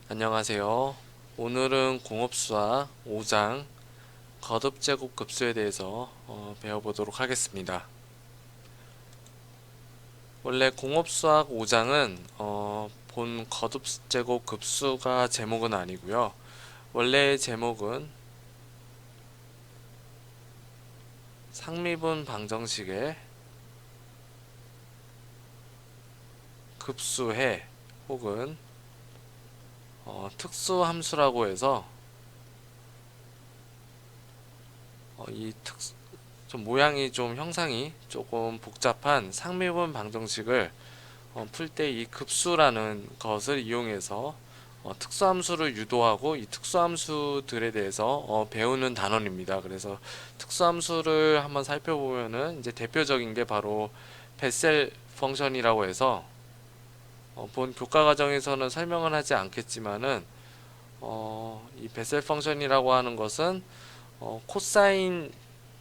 안녕하세요. 오늘은 공업수학 5장 거듭제곱 급수에 대해서 배워보도록 하겠습니다. 원래 공업수학 5장은 본 거듭제곱 급수가 제목은 아니고요. 원래 제목은 상미분 방정식의 급수해 혹은 특수함수라고 해서 이 좀 모양이 좀 형상이 조금 복잡한 상미분 방정식을 풀 때 이 급수라는 것을 이용해서 특수함수를 유도하고 이 특수함수들에 대해서 배우는 단원입니다. 그래서 특수함수를 한번 살펴보면은 이제 대표적인 게 바로 베셀 펑션이라고 해서 본 교과 과정에서는 설명을 하지 않겠지만은 이 베셀 펑션이라고 하는 것은 코사인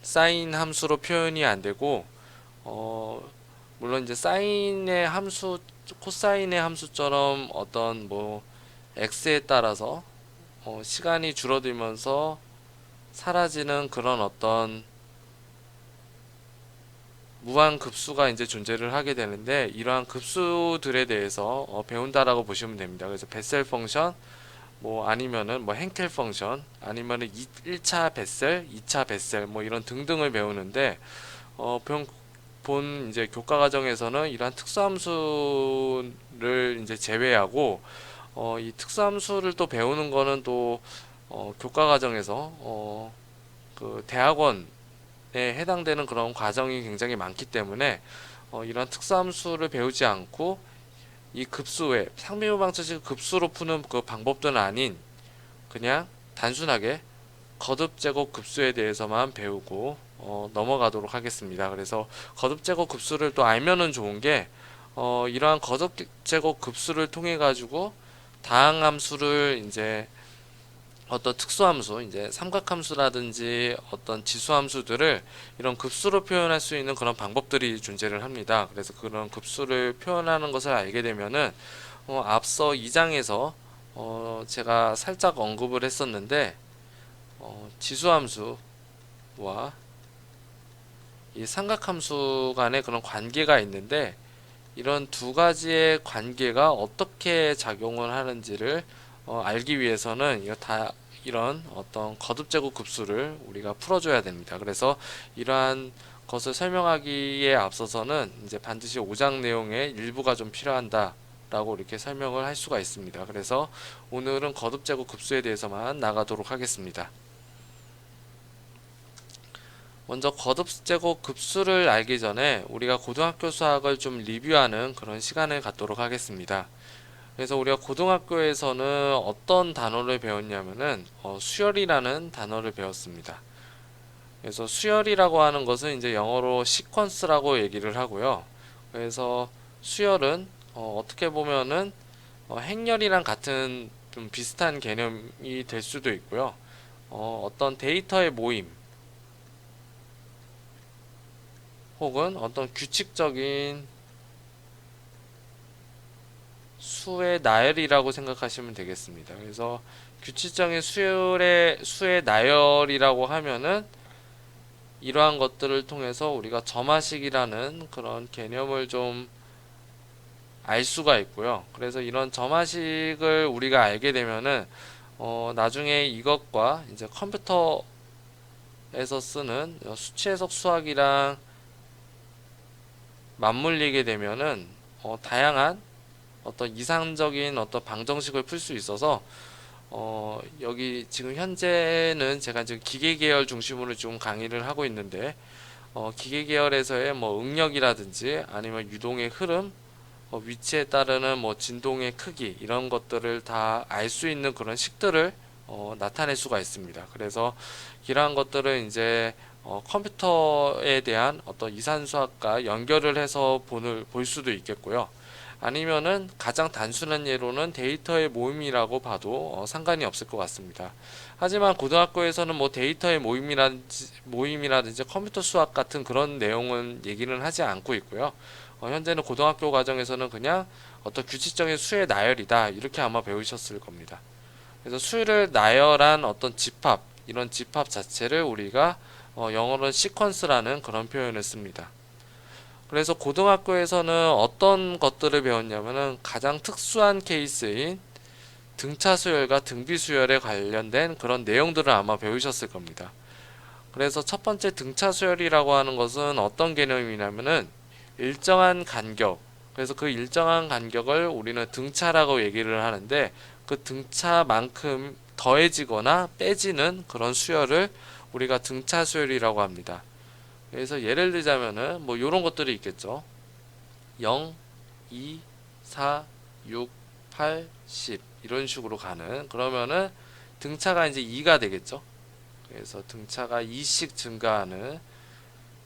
사인 함수로 표현이 안 되고 어, 물론 이제 사인의 함수 코사인의 함수처럼 어떤 뭐 x에 따라서 시간이 줄어들면서 사라지는 그런 어떤 무한 급수가 이제 존재를 하게 되는데 이러한 급수들에 대해서 배운다라고 보시면 됩니다. 그래서 베셀 펑션 뭐 아니면은 뭐 행켈 펑션 아니면은 1차 베셀, 2차 베셀 뭐 이런 등등을 배우는데 본 이제 교과 과정에서는 이러한 특수함수를 이제 제외하고 이 특수함수를 또 배우는 거는 또 교과 과정에서 그 대학원에 해당되는 그런 과정이 굉장히 많기 때문에 이러한 특수함수를 배우지 않고 이 급수의 상비분 방정식 급수로 푸는 그 방법들은 아닌 그냥 단순하게 거듭제곱 급수에 대해서만 배우고 넘어가도록 하겠습니다. 그래서 거듭제곱 급수를 또 알면은 좋은 게 이러한 거듭제곱 급수를 통해 가지고 다항함수를 이제 어떤 특수함수, 이제 삼각함수라든지 어떤 지수함수들을 이런 급수로 표현할 수 있는 그런 방법들이 존재를 합니다. 그래서 그런 급수를 표현하는 것을 알게 되면은 앞서 2장에서 제가 살짝 언급을 했었는데 지수함수와 이 삼각함수 간의 그런 관계가 있는데 이런 두 가지의 관계가 어떻게 작용을 하는지를 알기 위해서는 이런 어떤 거듭제곱 급수를 우리가 풀어줘야 됩니다. 그래서 이러한 것을 설명하기에 앞서서는 이제 반드시 5장 내용의 일부가 좀 필요한다. 라고 이렇게 설명을 할 수가 있습니다. 그래서 오늘은 거듭제곱 급수에 대해서만 나가도록 하겠습니다. 먼저 거듭제곱 급수를 알기 전에 우리가 고등학교 수학을 좀 리뷰하는 그런 시간을 갖도록 하겠습니다. 그래서 우리가 고등학교에서는 어떤 단어를 배웠냐면은 수열이라는 단어를 배웠습니다. 그래서 수열이라고 하는 것은 이제 영어로 시퀀스라고 얘기를 하고요. 그래서 수열은 어떻게 보면은 행렬이랑 같은 좀 비슷한 개념이 될 수도 있고요. 어떤 데이터의 모임 혹은 어떤 규칙적인 수의 나열이라고 생각하시면 되겠습니다. 그래서 규칙적인 수의 나열이라고 하면은 이러한 것들을 통해서 우리가 점화식이라는 그런 개념을 좀 알 수가 있고요. 그래서 이런 점화식을 우리가 알게 되면은 나중에 이것과 이제 컴퓨터에서 쓰는 수치 해석 수학이랑 맞물리게 되면은 다양한 어떤 이상적인 어떤 방정식을 풀 수 있어서 여기 지금 현재는 제가 지금 기계 계열 중심으로 좀 강의를 하고 있는데 기계 계열에서의 뭐 응력이라든지 아니면 유동의 흐름, 위치에 따르는 뭐 진동의 크기 이런 것들을 다 알 수 있는 그런 식들을 나타낼 수가 있습니다. 그래서 이러한 것들은 이제 컴퓨터에 대한 어떤 이산수학과 연결을 해서 볼 수도 있겠고요. 아니면은 가장 단순한 예로는 데이터의 모임이라고 봐도 상관이 없을 것 같습니다. 하지만 고등학교에서는 뭐 데이터의 모임이라든지 컴퓨터 수학 같은 그런 내용은 얘기는 하지 않고 있고요. 현재는 고등학교 과정에서는 그냥 어떤 규칙적인 수의 나열이다. 이렇게 아마 배우셨을 겁니다. 그래서 수를 나열한 어떤 집합, 이런 집합 자체를 우리가 영어로는 시퀀스라는 그런 표현을 씁니다. 그래서 고등학교에서는 어떤 것들을 배웠냐면은 가장 특수한 케이스인 등차 수열과 등비 수열에 관련된 그런 내용들을 아마 배우셨을 겁니다. 그래서 첫 번째 등차 수열이라고 하는 것은 어떤 개념이냐면은 일정한 간격, 그래서 그 일정한 간격을 우리는 등차라고 얘기를 하는데 그 등차만큼 더해지거나 빼지는 그런 수열을 우리가 등차 수열이라고 합니다. 그래서 예를 들자면은 뭐 이런 것들이 있겠죠. 0, 2, 4, 6, 8, 10 이런 식으로 가는, 그러면은 등차가 이제 2가 되겠죠. 그래서 등차가 2씩 증가하는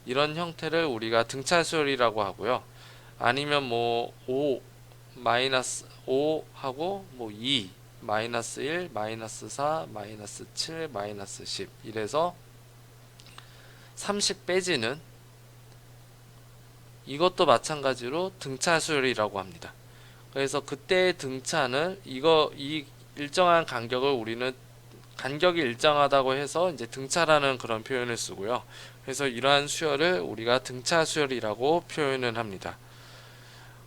이런 형태를 우리가 등차 수열이라고 하고요. 아니면 뭐 5, 마이너스 5 하고 뭐 2, 마이너스 1, 마이너스 4, 마이너스 7, 마이너스 10 이래서 30 빼지는, 이것도 마찬가지로 등차 수열이라고 합니다. 그래서 그때의 등차는 이 일정한 간격을 우리는 간격이 일정하다고 해서 이제 등차라는 그런 표현을 쓰고요. 그래서 이러한 수열을 우리가 등차 수열이라고 표현을 합니다.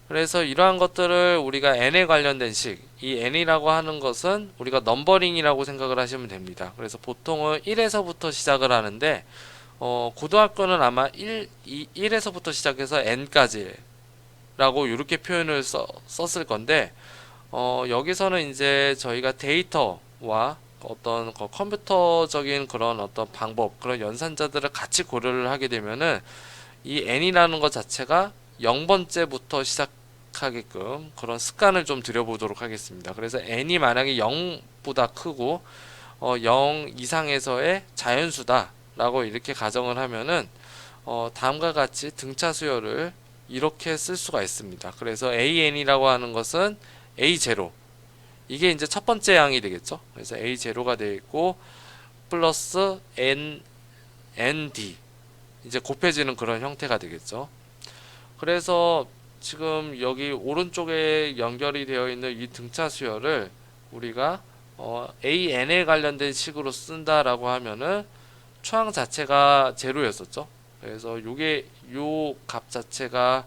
그래서 이러한 것들을 우리가 n에 관련된 식, 이 n이라고 하는 것은 우리가 넘버링이라고 생각을 하시면 됩니다. 그래서 보통은 1에서부터 시작을 하는데 고등학교는 아마 1에서부터 시작해서 n까지 라고 이렇게 표현을 썼을 건데 여기서는 이제 저희가 데이터와 어떤 컴퓨터적인 그런 어떤 방법, 그런 연산자들을 같이 고려를 하게 되면은 이 n이라는 것 자체가 0번째부터 시작하게끔 그런 습관을 좀 들여보도록 하겠습니다. 그래서 n이 만약에 0보다 크고 0 이상에서의 자연수다 라고 이렇게 가정을 하면은 다음과 같이 등차 수열을 이렇게 쓸 수가 있습니다. 그래서 AN이라고 하는 것은 A0, 이게 이제 첫 번째 양이 되겠죠. 그래서 A0가 되어 있고 플러스 ND, 이제 곱해지는 그런 형태가 되겠죠. 그래서 지금 여기 오른쪽에 연결이 되어 있는 이 등차 수열을 우리가 AN에 관련된 식으로 쓴다라고 하면은 초항 자체가 제로였었죠. 그래서 요게 요 값 자체가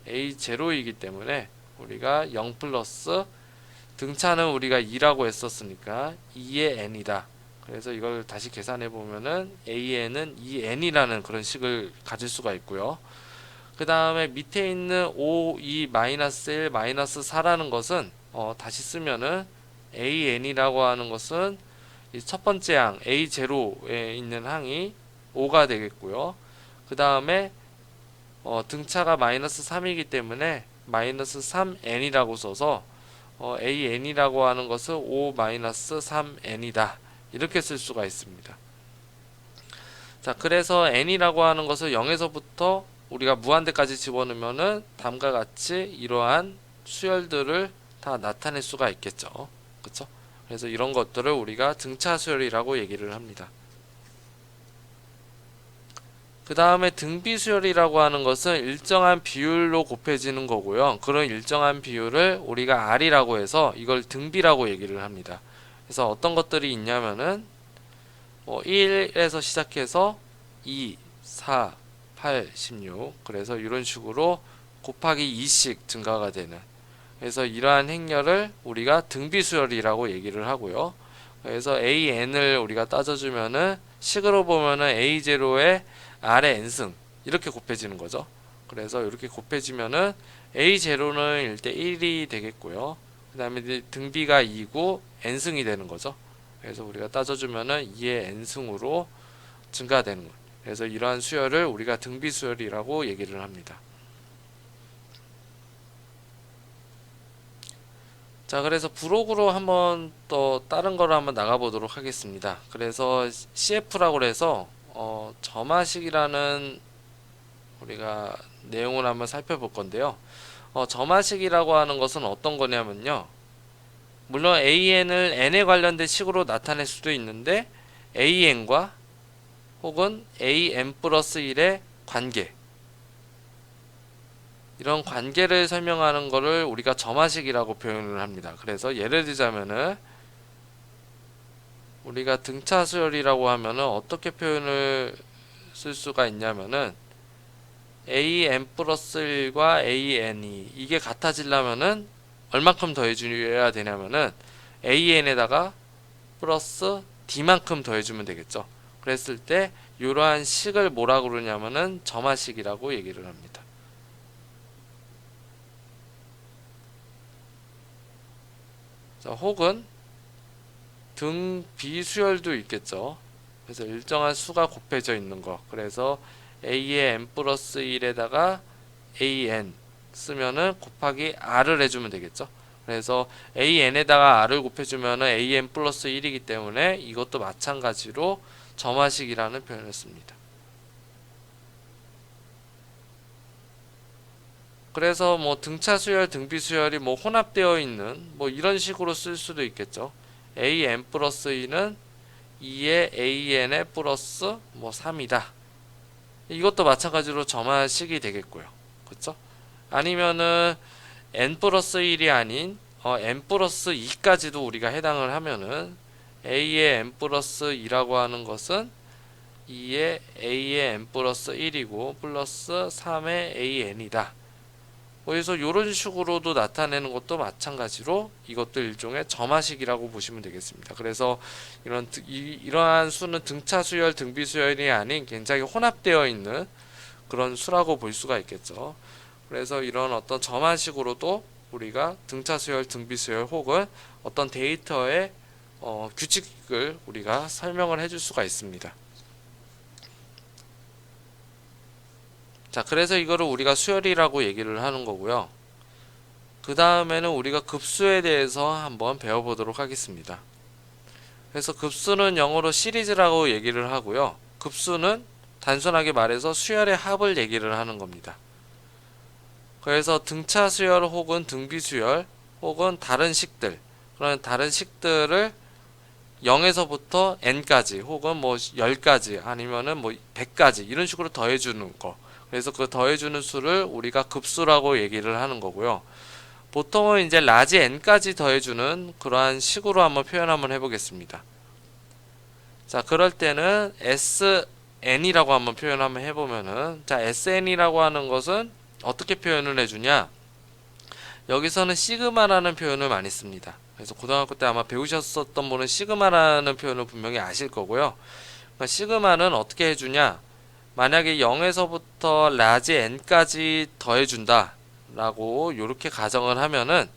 A0이기 때문에 우리가 0 플러스 등차는 우리가 2라고 했었으니까 2의 n이다. 그래서 이걸 다시 계산해 보면은 AN은 2n이라는 그런 식을 가질 수가 있고요. 그 다음에 밑에 있는 5, 2, 마이너스 1, 마이너스 4라는 것은 다시 쓰면은 AN이라고 하는 것은 이 첫 번째 항 A0에 있는 항이 5가 되겠고요. 그 다음에 등차가 마이너스 3이기 때문에 마이너스 3n이라고 써서 AN이라고 하는 것은 5 마이너스 3n이다. 이렇게 쓸 수가 있습니다. 자, 그래서 n이라고 하는 것을 0에서부터 우리가 무한대까지 집어넣으면은 다음과 같이 이러한 수열들을 다 나타낼 수가 있겠죠. 그쵸? 그래서 이런 것들을 우리가 등차 수열이라고 얘기를 합니다. 그 다음에 등비 수열이라고 하는 것은 일정한 비율로 곱해지는 거고요. 그런 일정한 비율을 우리가 R이라고 해서 이걸 등비라고 얘기를 합니다. 그래서 어떤 것들이 있냐면은 1에서 시작해서 2, 4, 8, 16, 그래서 이런 식으로 곱하기 2씩 증가가 되는, 그래서 이러한 행렬을 우리가 등비 수열이라고 얘기를 하고요. 그래서 AN을 우리가 따져주면은 식으로 보면은 A0에 R의 n승 이렇게 곱해지는 거죠. 그래서 이렇게 곱해지면은 A0는 일대 1이 되겠고요. 그 다음에 등비가 2고 n승이 되는 거죠. 그래서 우리가 따져주면은 2의 n승으로 증가되는 거예요. 그래서 이러한 수열을 우리가 등비 수열이라고 얘기를 합니다. 자, 그래서 부록으로 한번 또 다른 거를 한번 나가보도록 하겠습니다. 그래서 CF라고 해서 점화식이라는 우리가 내용을 한번 살펴볼 건데요. 점화식이라고 하는 것은 어떤 거냐면요. 물론 AN을 n에 관련된 식으로 나타낼 수도 있는데 AN과 혹은 AN 플러스 1의 관계, 이런 관계를 설명하는 거를 우리가 점화식이라고 표현을 합니다. 그래서 예를 들자면은 우리가 등차 수열이라고 하면은 어떻게 표현을 쓸 수가 있냐면은 an 플러스 1과 an이 이게 같아지려면은 얼만큼 더해줘야 되냐면은 an에다가 플러스 d만큼 더해주면 되겠죠. 그랬을 때 이러한 식을 뭐라 그러냐면은 점화식이라고 얘기를 합니다. 자, 혹은 등 비수열도 있겠죠. 그래서 일정한 수가 곱해져 있는 거. 그래서 a의 n 플러스 1에다가 an 쓰면은 곱하기 r을 해주면 되겠죠. 그래서 an에다가 r을 곱해주면은 an 플러스 1이기 때문에 이것도 마찬가지로 점화식이라는 표현을 씁니다. 그래서 뭐 등차 수열, 등비 수열이 뭐 혼합되어 있는 뭐 이런 식으로 쓸 수도 있겠죠. an 플러스 2는 2의 an의 플러스 뭐 3이다. 이것도 마찬가지로 점화식이 되겠고요. 그렇죠? 아니면은 n 플러스 1이 아닌 n 플러스 2까지도 우리가 해당을 하면은 a의 n 플러스 2라고 하는 것은 2의 a의 n 플러스 1이고 플러스 3의 an이다. 그래서 이런 식으로도 나타내는 것도 마찬가지로 이것도 일종의 점화식이라고 보시면 되겠습니다. 그래서 이러한 수는 등차 수열, 등비 수열이 아닌 굉장히 혼합되어 있는 그런 수라고 볼 수가 있겠죠. 그래서 이런 어떤 점화식으로도 우리가 등차 수열, 등비 수열 혹은 어떤 데이터의 규칙을 우리가 설명을 해줄 수가 있습니다. 자, 그래서 이거를 우리가 수열이라고 얘기를 하는 거고요. 그 다음에는 우리가 급수에 대해서 한번 배워보도록 하겠습니다. 그래서 급수는 영어로 시리즈라고 얘기를 하고요. 급수는 단순하게 말해서 수열의 합을 얘기를 하는 겁니다. 그래서 등차 수열 혹은 등비 수열 혹은 다른 식들, 그런 다른 식들을 0에서부터 n까지 혹은 뭐 10까지 아니면은 뭐 100까지 이런 식으로 더해주는 거. 그래서 그 더해주는 수를 우리가 급수라고 얘기를 하는 거고요. 보통은 이제 라지 n까지 더해주는 그러한 식으로 한번 표현 한번 해보겠습니다. 자, 그럴 때는 sn이라고 한번 표현 한번 해보면은, 자, sn이라고 하는 것은 어떻게 표현을 해주냐? 여기서는 시그마라는 표현을 많이 씁니다. 그래서 고등학교 때 아마 배우셨었던 분은 시그마라는 표현을 분명히 아실 거고요. 그러니까 시그마는 어떻게 해주냐? 만약에 0에서부터 라지 n까지 더해준다 라고 이렇게 가정을 하면은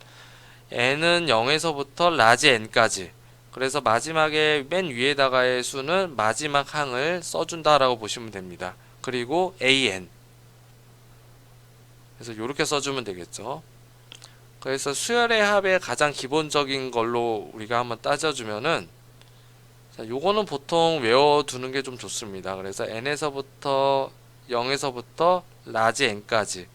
n은 0에서부터 라지 n까지, 그래서 마지막에 맨 위에다가의 수는 마지막 항을 써준다 라고 보시면 됩니다. 그리고 an, 그래서 이렇게 써주면 되겠죠. 그래서 수열의 합의 가장 기본적인 걸로 우리가 한번 따져주면은, 자, 요거는 보통 외워두는 게 좀 좋습니다. 그래서 n에서부터 0에서부터 라지 n까지,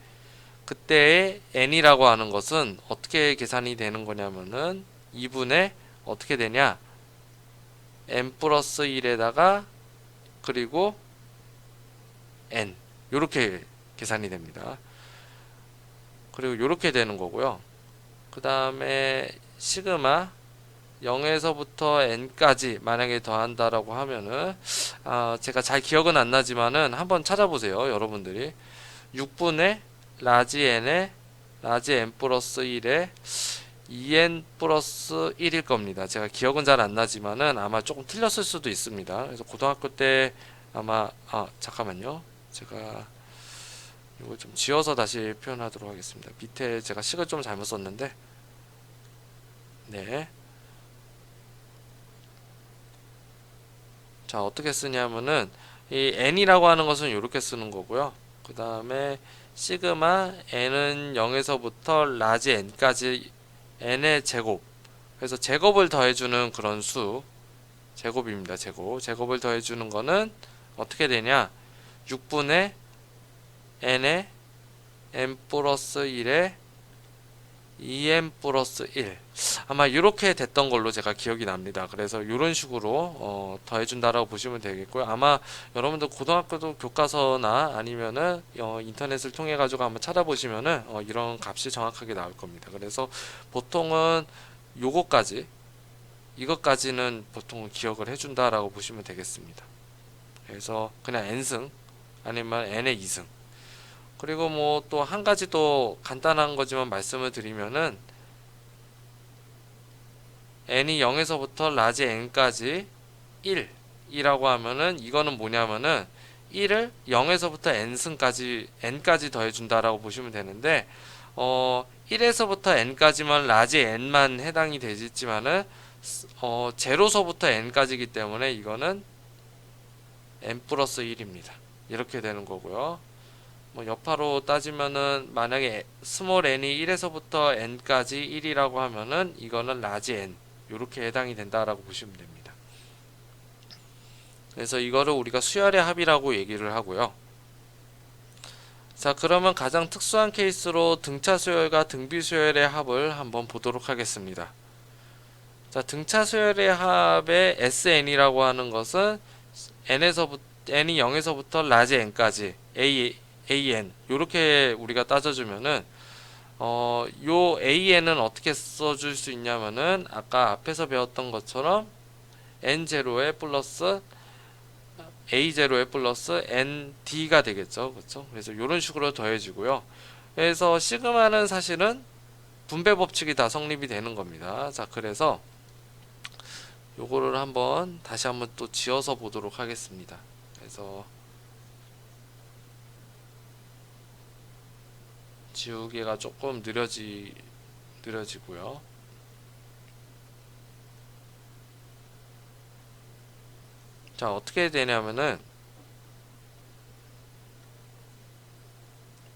그때의 n이라고 하는 것은 어떻게 계산이 되는 거냐면은 2분의 어떻게 되냐, n 플러스 1에다가 그리고 n, 요렇게 계산이 됩니다. 그리고 요렇게 되는 거고요. 그 다음에 시그마 0에서부터 n까지 만약에 더한다라고 하면은 제가 잘 기억은 안 나지만은 한번 찾아보세요, 여러분들이. 6분의 라지 n에 라지 n 플러스 1에 2n 플러스 1일 겁니다. 제가 기억은 잘 안 나지만은 아마 조금 틀렸을 수도 있습니다. 그래서 고등학교 때 아마 잠깐만요. 제가 이걸 좀 지워서 다시 표현하도록 하겠습니다. 밑에 제가 식을 좀 잘못 썼는데, 네. 자, 어떻게 쓰냐면은 이 n이라고 하는 것은 이렇게 쓰는 거고요. 그 다음에 시그마 n은 0에서부터 라지 n까지 n의 제곱, 그래서 제곱을 더해주는 그런 수, 제곱입니다. 제곱을 더해주는 거는 어떻게 되냐, 6분의 n의 n 플러스 1에 2n 플러스 1. 아마 이렇게 됐던 걸로 제가 기억이 납니다. 그래서 이런 식으로 더해준다라고 보시면 되겠고요. 아마 여러분들 고등학교도 교과서나 아니면은 인터넷을 통해 가지고 한번 찾아보시면은 이런 값이 정확하게 나올 겁니다. 그래서 보통은 요거까지 이것까지는 보통 기억을 해준다라고 보시면 되겠습니다. 그래서 그냥 n승 아니면 n의 2승. 그리고 뭐 또 한 가지 또 간단한 거지만 말씀을 드리면은 n이 0에서부터 라지 n까지 1이라고 하면은 이거는 뭐냐면은 1을 0에서부터 n까지 더해준다라고 보시면 되는데 1에서부터 n까지만 라지 n만 해당이 되지만은 제로서부터 n까지이기 때문에 이거는 n 플러스 1입니다. 이렇게 되는 거고요. 뭐 여파로 따지면은 만약에 스몰 n이 1에서부터 n까지 1이라고 하면은 이거는 라지 n 이렇게 해당이 된다라고 보시면 됩니다. 그래서 이거를 우리가 수열의 합이라고 얘기를 하고요. 자, 그러면 가장 특수한 케이스로 등차 수열과 등비 수열의 합을 한번 보도록 하겠습니다. 자, 등차 수열의 합의 SN이라고 하는 것은 n이 0에서부터 라지 n까지 AN 요렇게 우리가 따져주면은 요 AN은 어떻게 써줄 수 있냐면은 아까 앞에서 배웠던 것처럼 N0에 플러스 A0에 플러스 ND가 되겠죠. 그렇죠? 그래서 이런 식으로 더해지고요. 그래서 시그마는 사실은 분배 법칙이 다 성립이 되는 겁니다. 자, 그래서 요거를 다시 한번 또 지어서 보도록 하겠습니다. 그래서 지우개가 조금 느려지고요. 자, 어떻게 되냐면은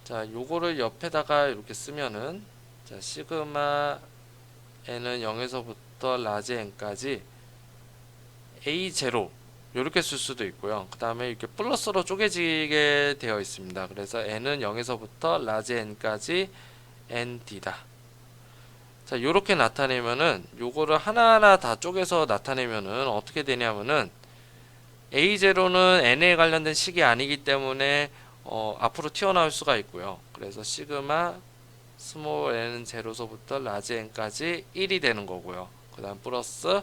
자, 요거를 옆에다가 이렇게 쓰면은 자, 시그마 n은 0에서부터 라지 n까지 A0 이렇게 쓸 수도 있고요. 그 다음에 이렇게 플러스로 쪼개지게 되어 있습니다. 그래서 n은 0에서부터 라지 n까지 nd다. 자, 이렇게 나타내면은 요거를 하나하나 다 쪼개서 나타내면은 어떻게 되냐면은 A0는 n에 관련된 식이 아니기 때문에 앞으로 튀어나올 수가 있고요. 그래서 시그마 스몰 n은 제로서부터 라지 n까지 1이 되는 거고요. 그 다음 플러스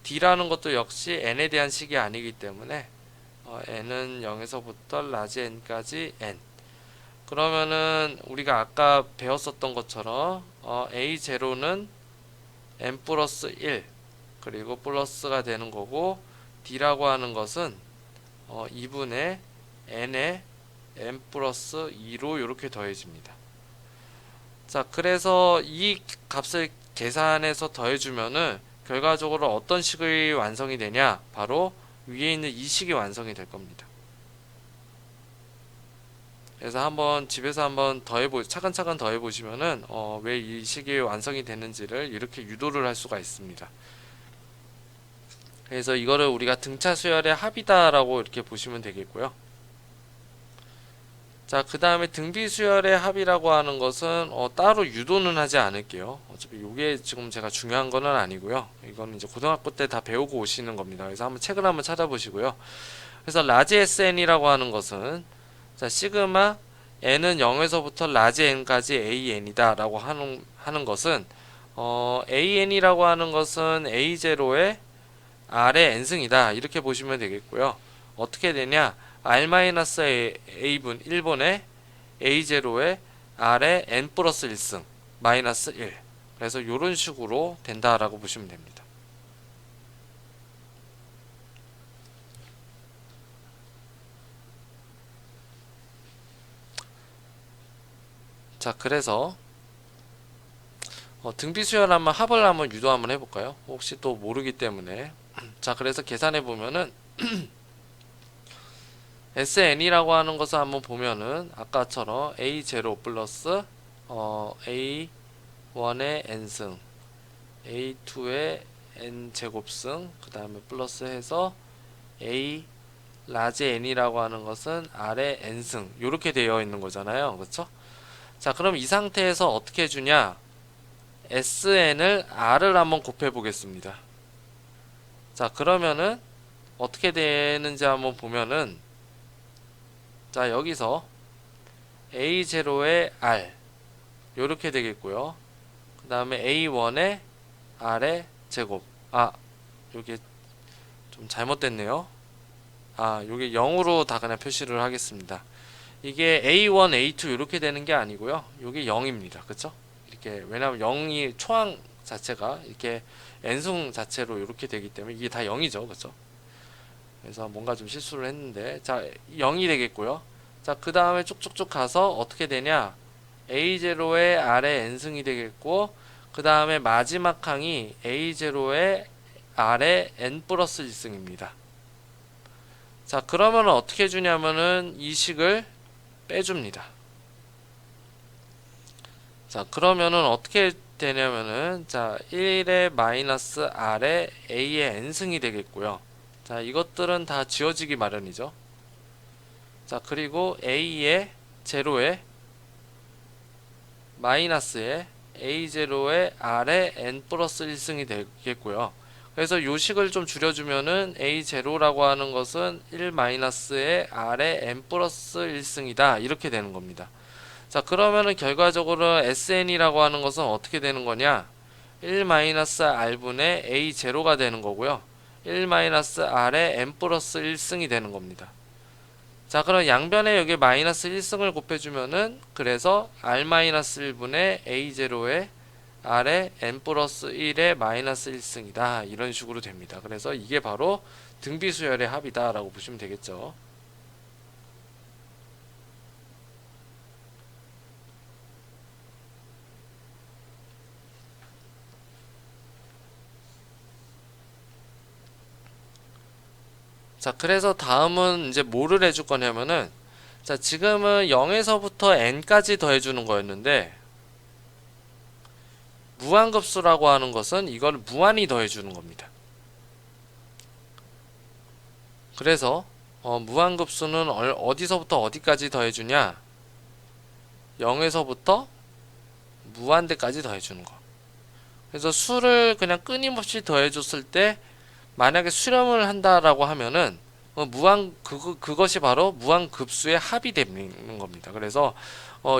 D라는 것도 역시 n에 대한 식이 아니기 때문에 n은 0에서부터 라지 n까지 n. 그러면은 우리가 아까 배웠었던 것처럼 A0는 n 플러스 1 그리고 플러스가 되는 거고 D라고 하는 것은 2분의 n에 n 플러스 2로 이렇게 더해집니다. 자, 그래서 이 값을 계산해서 더해주면은 결과적으로 어떤 식이 완성이 되냐? 바로 위에 있는 이 식이 완성이 될 겁니다. 그래서 집에서 한번 차근차근 더해보시면은 왜 이 식이 완성이 되는지를 이렇게 유도를 할 수가 있습니다. 그래서 이거를 우리가 등차 수열의 합이다라고 이렇게 보시면 되겠고요. 자, 그 다음에 등비 수열의 합이라고 하는 것은 따로 유도는 하지 않을게요. 어차피 이게 지금 제가 중요한 거는 아니고요. 이거는 이제 고등학교 때 다 배우고 오시는 겁니다. 그래서 책을 한번 찾아보시고요. 그래서 라지 SN이라고 하는 것은 자, 시그마 n은 0에서부터 라지 n까지 AN이다 라고 하는 것은 AN이라고 하는 것은 A0의 R의 n승이다 이렇게 보시면 되겠고요. 어떻게 되냐? R-A분 1분의 A0의 R의 n 플러스 1승 마이너스 1. 그래서 이런 식으로 된다라고 보시면 됩니다. 자, 그래서 등비수열 합을 한번 유도 한번 해볼까요? 혹시 또 모르기 때문에. 자, 그래서 계산해 보면은 SN이라고 하는 것을 한번 보면은 아까처럼 A0 플러스 A1의 n승 A2의 n제곱승 그 다음에 플러스 해서 A 라지 n이라고 하는 것은 R의 n승 이렇게 되어 있는 거잖아요. 그렇죠? 자, 그럼 이 상태에서 어떻게 해주냐? SN을 R을 한번 곱해 보겠습니다. 자, 그러면은 어떻게 되는지 한번 보면은, 자, 여기서 A0의 R 요렇게 되겠고요. 그 다음에 A1의 R의 제곱. 요게 좀 잘못됐네요. 요게 0으로 다 그냥 표시를 하겠습니다. 이게 A1, A2 이렇게 되는 게 아니고요. 요게 0입니다. 그쵸? 이렇게, 왜냐면 0이 초항 자체가 이렇게 n승 자체로 이렇게 되기 때문에 이게 다 0이죠. 그쵸? 그래서 뭔가 좀 실수를 했는데, 자, 0이 되겠고요. 자, 그 다음에 쭉쭉쭉 가서 어떻게 되냐? A0의 R의 n승이 되겠고, 그 다음에 마지막 항이 A0의 R의 n 플러스 1승입니다. 자, 그러면 어떻게 해주냐면은 이 식을 빼줍니다. 자, 그러면은 어떻게 되냐면은, 자, 1의 마이너스 R의 A의 n승이 되겠고요. 자, 이것들은 다 지워지기 마련이죠. 자, 그리고 A의 제로의 마이너스의 A0의 R의 n 플러스 1승이 되겠고요. 그래서 요 식을 좀 줄여주면은 A0라고 하는 것은 1 마이너스의 R의 n 플러스 1승이다. 이렇게 되는 겁니다. 자, 그러면은 결과적으로 SN이라고 하는 것은 어떻게 되는 거냐? 1 마이너스 R분의 A0가 되는 거고요. 1 마이너스 R의 n 플러스 1승이 되는 겁니다. 자, 그럼 양변에 여기 마이너스 1승을 곱해주면은, 그래서 R 마이너스 1분의 A0의 R의 n 플러스 1의 마이너스 1승이다. 이런 식으로 됩니다. 그래서 이게 바로 등비수열의 합이다 라고 보시면 되겠죠. 자, 그래서 다음은 이제 뭐를 해줄 거냐면은, 자, 지금은 0에서부터 n까지 더해주는 거였는데, 무한급수라고 하는 것은 이걸 무한히 더해주는 겁니다. 그래서 무한급수는 어디서부터 어디까지 더해주냐? 0에서부터 무한대까지 더해주는 거. 그래서 수를 그냥 끊임없이 더해줬을 때, 만약에 수렴을 한다라고 하면은 그것이 바로 무한급수의 합이 되는 겁니다. 그래서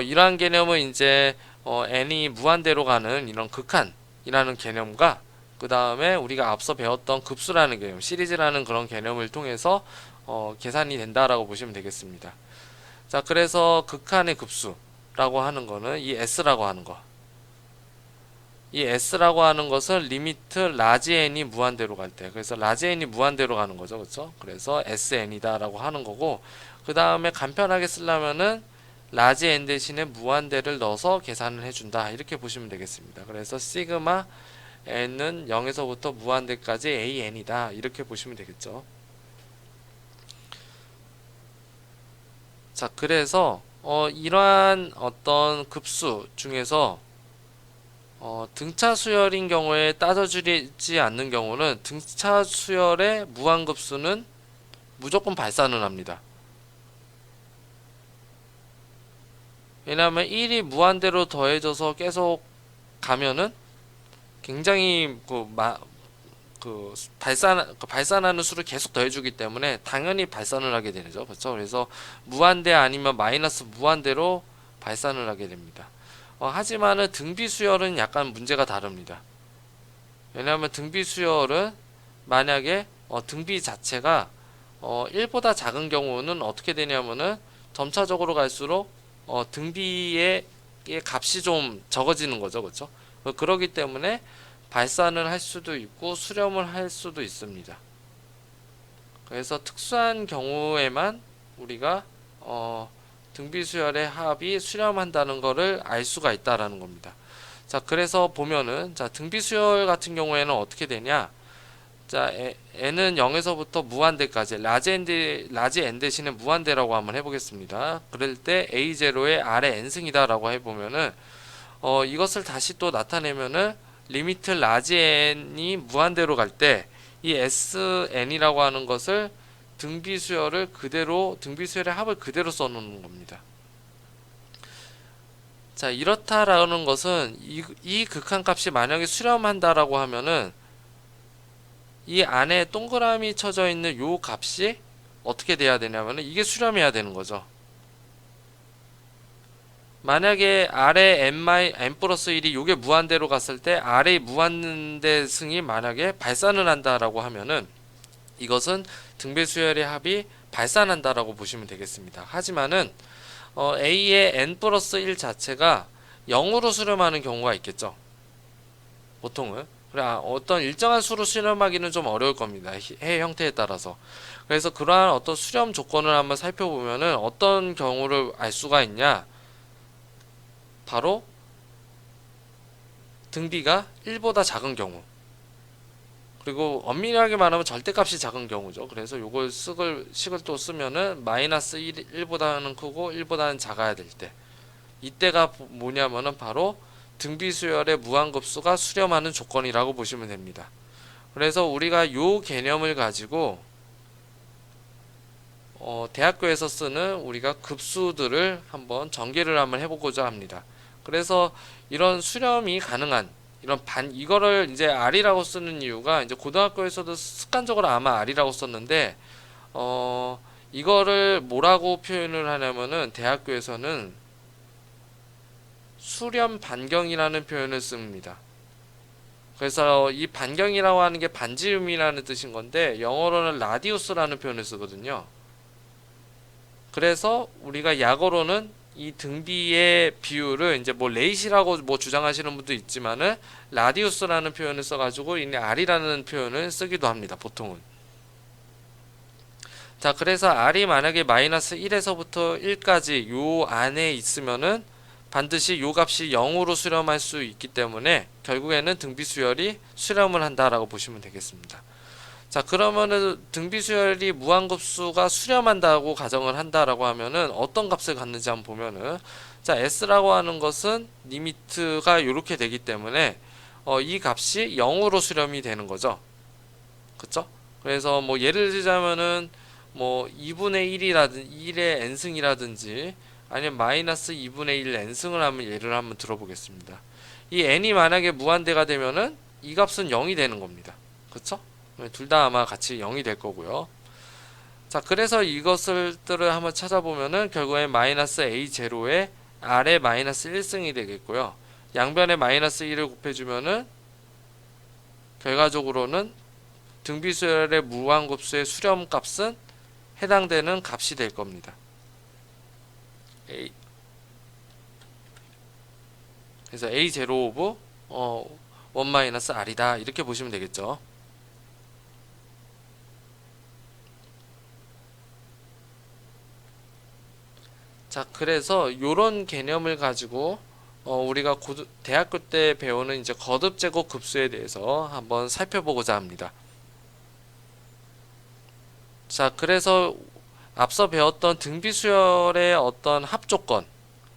이러한 개념은 이제 n이 무한대로 가는 이런 극한이라는 개념과, 그 다음에 우리가 앞서 배웠던 급수라는 개념, 시리즈라는 그런 개념을 통해서 계산이 된다라고 보시면 되겠습니다. 자, 그래서 극한의 급수라고 하는 거는 이 s라고 하는 거, 이 s라고 하는 것은 리미트 라지 n이 무한대로 갈 때, 그래서 라지 n이 무한대로 가는 거죠. 그렇죠? 그래서 sn이다 라고 하는 거고, 그 다음에 간편하게 쓰려면은 라지 n 대신에 무한대를 넣어서 계산을 해준다, 이렇게 보시면 되겠습니다. 그래서 시그마 n은 0에서부터 무한대까지 an이다, 이렇게 보시면 되겠죠. 자, 그래서 이러한 어떤 급수 중에서 등차 수열인 경우에 따져주지 않는 경우는 등차 수열의 무한급수는 무조건 발산을 합니다. 왜냐하면 1이 무한대로 더해져서 계속 가면은 굉장히 발산하는 수를 계속 더해주기 때문에 당연히 발산을 하게 되죠. 그렇죠? 그래서 무한대 아니면 마이너스 무한대로 발산을 하게 됩니다. 하지만은 등비수열은 약간 문제가 다릅니다. 왜냐하면 등비수열은 만약에 등비 자체가 1보다 작은 경우는 어떻게 되냐면은 점차적으로 갈수록 등비의 값이 좀 적어지는 거죠. 그렇죠? 그렇기 때문에 발산을 할 수도 있고 수렴을 할 수도 있습니다. 그래서 특수한 경우에만 우리가 등비수열의 합이 수렴한다는 것을 알 수가 있다라는 겁니다. 자, 그래서 보면은, 자, 등비수열 같은 경우에는 어떻게 되냐? 자, n은 0에서부터 무한대까지, 라지 n 대신에 무한대라고 한번 해보겠습니다. 그럴 때 a0의 r의 n승이다 라고 해보면은, 이것을 다시 또 나타내면은, 리미트 라지 n이 무한대로 갈 때, 이 sn이라고 하는 것을 등비수열의 합을 그대로 써놓는 겁니다. 자, 이렇다라는 것은 이 극한값이 만약에 수렴한다라고 하면은 이 안에 동그라미 쳐져 있는 요 값이 어떻게 돼야 되냐면은 이게 수렴해야 되는 거죠. 만약에 아래 n 플러스 1이 요게 무한대로 갔을 때 아래 무한대 승이 만약에 발산을 한다라고 하면은 이것은 등비 수열의 합이 발산한다라고 보시면 되겠습니다. 하지만은 A의 n 플러스 1 자체가 0으로 수렴하는 경우가 있겠죠. 보통은. 그래, 어떤 일정한 수로 수렴하기는 좀 어려울 겁니다. 해 형태에 따라서. 그래서 그러한 어떤 수렴 조건을 한번 살펴보면은 어떤 경우를 알 수가 있냐. 바로 등비가 1보다 작은 경우. 그리고 엄밀하게 말하면 절대값이 작은 경우죠. 그래서 요걸 식을 또 쓰면은 마이너스 1보다는 크고 1보다는 작아야 될 때. 이때가 뭐냐면은 바로 등비수열의 무한급수가 수렴하는 조건이라고 보시면 됩니다. 그래서 우리가 요 개념을 가지고 대학교에서 쓰는 우리가 급수들을 한번 전개를 한번 해보고자 합니다. 그래서 이런 수렴이 가능한 이거를 이제 R이라고 쓰는 이유가 이제 고등학교에서도 습관적으로 아마 R이라고 썼는데 이거를 뭐라고 표현을 하냐면은 대학교에서는 수렴 반경이라는 표현을 씁니다. 그래서 이 반경이라고 하는 게 반지름이라는 뜻인 건데 영어로는 라디우스라는 표현을 쓰거든요. 그래서 우리가 약어로는 이 등비의 비율을 이제 뭐 레이시라고 뭐 주장하시는 분도 있지만은 라디우스라는 표현을 써가지고 이 R이라는 표현을 쓰기도 합니다. 보통은. 자, 그래서 R이 만약에 마이너스 1에서부터 1까지 요 안에 있으면은 반드시 요 값이 0으로 수렴할 수 있기 때문에 결국에는 등비 수열이 수렴을 한다라고 보시면 되겠습니다. 자, 그러면은 등비 수열이 무한급수가 수렴한다고 가정을 한다라고 하면은 어떤 값을 갖는지 한번 보면은 자, s라고 하는 것은 리미트가 이렇게 되기 때문에 이 값이 0으로 수렴이 되는 거죠. 그쵸? 그래서 뭐 예를 들자면은 뭐 2분의 1이라든지 1의 n승이라든지 아니면 마이너스 2분의 1 n승을 한번 예를 한번 들어보겠습니다. 이 n이 만약에 무한대가 되면은 이 값은 0이 되는 겁니다. 그쵸? 둘 다 아마 같이 0이 될 거고요. 자, 그래서 이것들을 한번 찾아보면은 결국에 마이너스 a0에 r에 마이너스 1승이 되겠고요. 양변에 마이너스 1을 곱해주면은 결과적으로는 등비수열의 무한급수의 수렴값은 해당되는 값이 될 겁니다. 그래서 a0 오브 1 마이너스 r이다 이렇게 보시면 되겠죠. 자, 그래서 요런 개념을 가지고 우리가 대학교 때 배우는 이제 거듭 제곱 급수에 대해서 한번 살펴보고자 합니다. 자, 그래서 앞서 배웠던 등비수열의 어떤 합조건,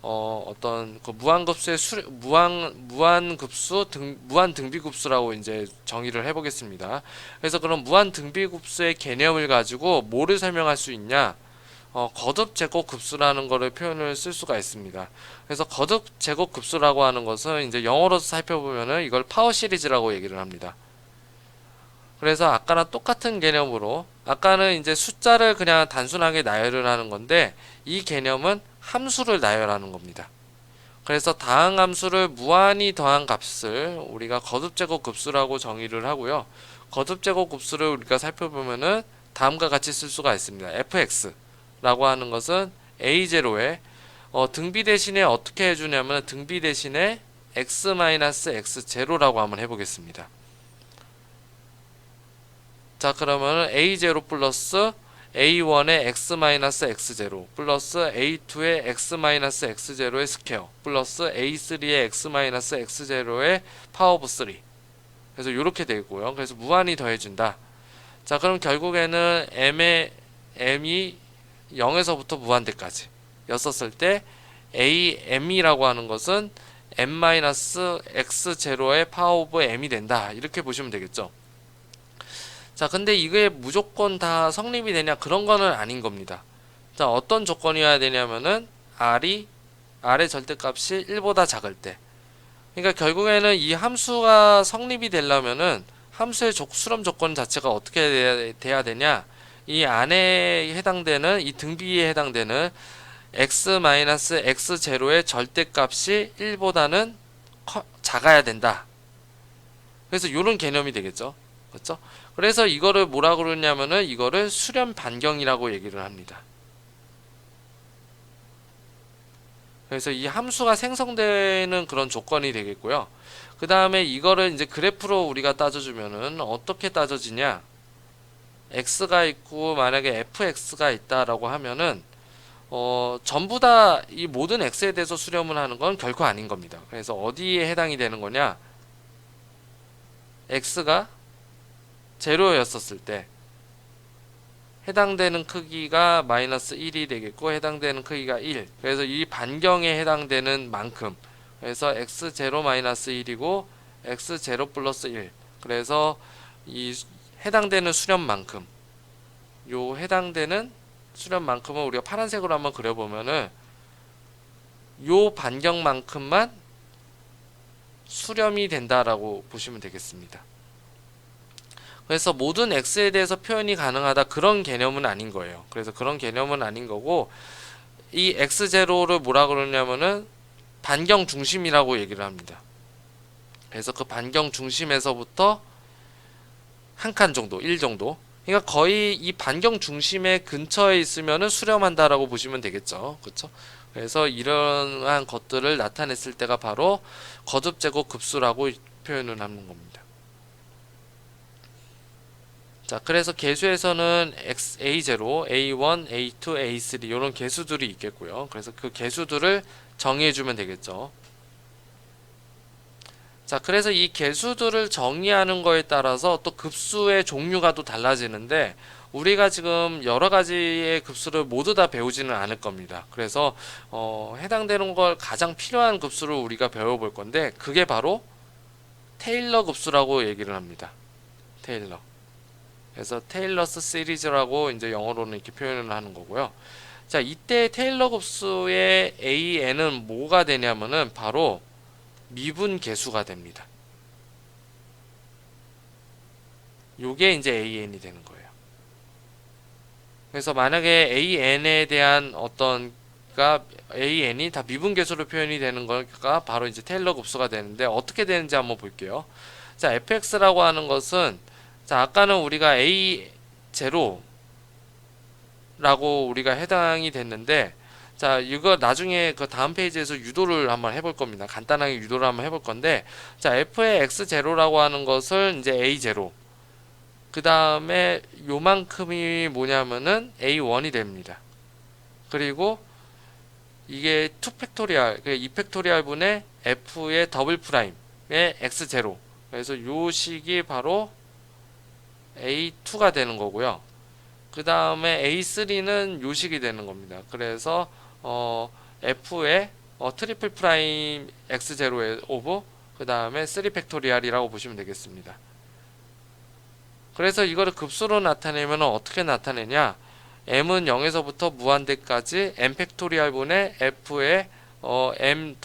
어떤 그 무한급수의 무한 등비급수라고 이제 정의를 해보겠습니다. 그래서 그런 무한 등비급수의 개념을 가지고 뭐를 설명할 수 있냐? 거듭 제곱 급수라는 거를 표현을 쓸 수가 있습니다. 그래서 거듭 제곱 급수라고 하는 것은 이제 영어로서 살펴보면은 이걸 파워 시리즈라고 얘기를 합니다. 그래서 아까랑 똑같은 개념으로 아까는 이제 숫자를 그냥 단순하게 나열을 하는 건데 이 개념은 함수를 나열하는 겁니다. 그래서 다항 함수를 무한히 더한 값을 우리가 거듭 제곱 급수라고 정의를 하고요. 거듭 제곱 급수를 우리가 살펴보면은 다음과 같이 쓸 수가 있습니다. fx 라고 하는 것은 a0에 등비 대신에 어떻게 해주냐면 등비 대신에 x-x0라고 한번 해보겠습니다. 자, 그러면 a0 플러스 a1의 x-x0 플러스 a2의 x-x0의 스퀘어 플러스 a3의 x-x0의 파워 오브 3 그래서 이렇게 되고요. 그래서 무한히 더해준다. 자, 그럼 결국에는 m이 0에서부터 무한대까지 였었을 때 am이라고 하는 것은 m-x0의 파워 오브 m이 된다 이렇게 보시면 되겠죠. 자, 근데 이게 무조건 다 성립이 되냐 그런 거는 아닌 겁니다. 자, 어떤 조건이어야 되냐면은 아래 절대값이 1보다 작을 때. 그러니까 결국에는 이 함수가 성립이 되려면은 함수의 수렴 조건 자체가 어떻게 돼야 되냐? 이 안에 해당되는 이 등비에 해당되는 x-x0의 절대값이 1보다는 작아야 된다. 그래서 이런 개념이 되겠죠. 그렇죠? 그래서 이거를 뭐라 그러냐면은 이거를 수렴 반경이라고 얘기를 합니다. 그래서 이 함수가 생성되는 그런 조건이 되겠고요. 그 다음에 이거를 이제 그래프로 우리가 따져주면은 어떻게 따져지냐? x가 있고 만약에 fx가 있다라고 하면은 전부 다 이 모든 x에 대해서 수렴을 하는 건 결코 아닌 겁니다. 그래서 어디에 해당이 되는 거냐? x가 제로였었을 때 해당되는 크기가 마이너스 1이 되겠고 해당되는 크기가 1. 그래서 이 반경에 해당되는 만큼. 그래서 x0 마이너스 1이고 x0 플러스 1. 그래서 이 해당되는 수렴만큼. 요 해당되는 수렴만큼은 우리가 파란색으로 한번 그려보면은 요 반경만큼만 수렴이 된다라고 보시면 되겠습니다. 그래서 모든 x에 대해서 표현이 가능하다 그런 개념은 아닌 거예요. 그래서 그런 개념은 아닌 거고 이 x0를 뭐라 그러냐면은 반경 중심이라고 얘기를 합니다. 그래서 그 반경 중심에서부터 한 칸 정도, 1 정도. 그러니까 거의 이 반경 중심의 근처에 있으면은 수렴한다라고 보시면 되겠죠. 그렇죠? 그래서 이러한 것들을 나타냈을 때가 바로 거듭 제곱 급수라고 표현을 하는 겁니다. 자, 그래서 계수에서는 A0, A1, A2, A3 이런 계수들이 있겠고요. 그래서 그 계수들을 정의해주면 되겠죠. 자, 그래서 이 계수들을 정의하는 거에 따라서 또 급수의 종류가 또 달라지는데 우리가 지금 여러 가지의 급수를 모두 다 배우지는 않을 겁니다. 그래서 해당되는 걸 가장 필요한 급수를 우리가 배워볼 건데 그게 바로 테일러 급수라고 얘기를 합니다. 테일러. 그래서 테일러스 시리즈라고 이제 영어로는 이렇게 표현을 하는 거고요. 자, 이때 테일러 급수의 AN은 뭐가 되냐면은 바로 미분 계수가 됩니다. 요게 이제 AN이 되는 거예요. 그래서 만약에 AN에 대한 AN이 다 미분 계수로 표현이 되는 거가 바로 이제 테일러 급수가 되는데 어떻게 되는지 한번 볼게요. 자, fx라고 하는 것은 자, 아까는 우리가 A0라고 우리가 해당이 됐는데 자, 이거 나중에 그 다음 페이지에서 유도를 한번 해볼 겁니다. 간단하게 유도를 한번 해볼 건데 자, f의 x0라고 하는 것을 이제 A0 그 다음에 요만큼이 뭐냐면은 A1이 됩니다. 그리고 이게 2팩토리얼, 2팩토리얼 분의 f의 더블 프라임의 x0 그래서 요 식이 바로 A2가 되는 거고요. 그 다음에 A3는 요식이 되는 겁니다. 그래서 F의 트리플 프라임 X0의 오브 그 다음에 3 팩토리얼이라고 보시면 되겠습니다. 그래서 이거를 급수로 나타내면 어떻게 나타내냐? M은 0에서부터 무한대까지 M 팩토리얼 분의 F의 M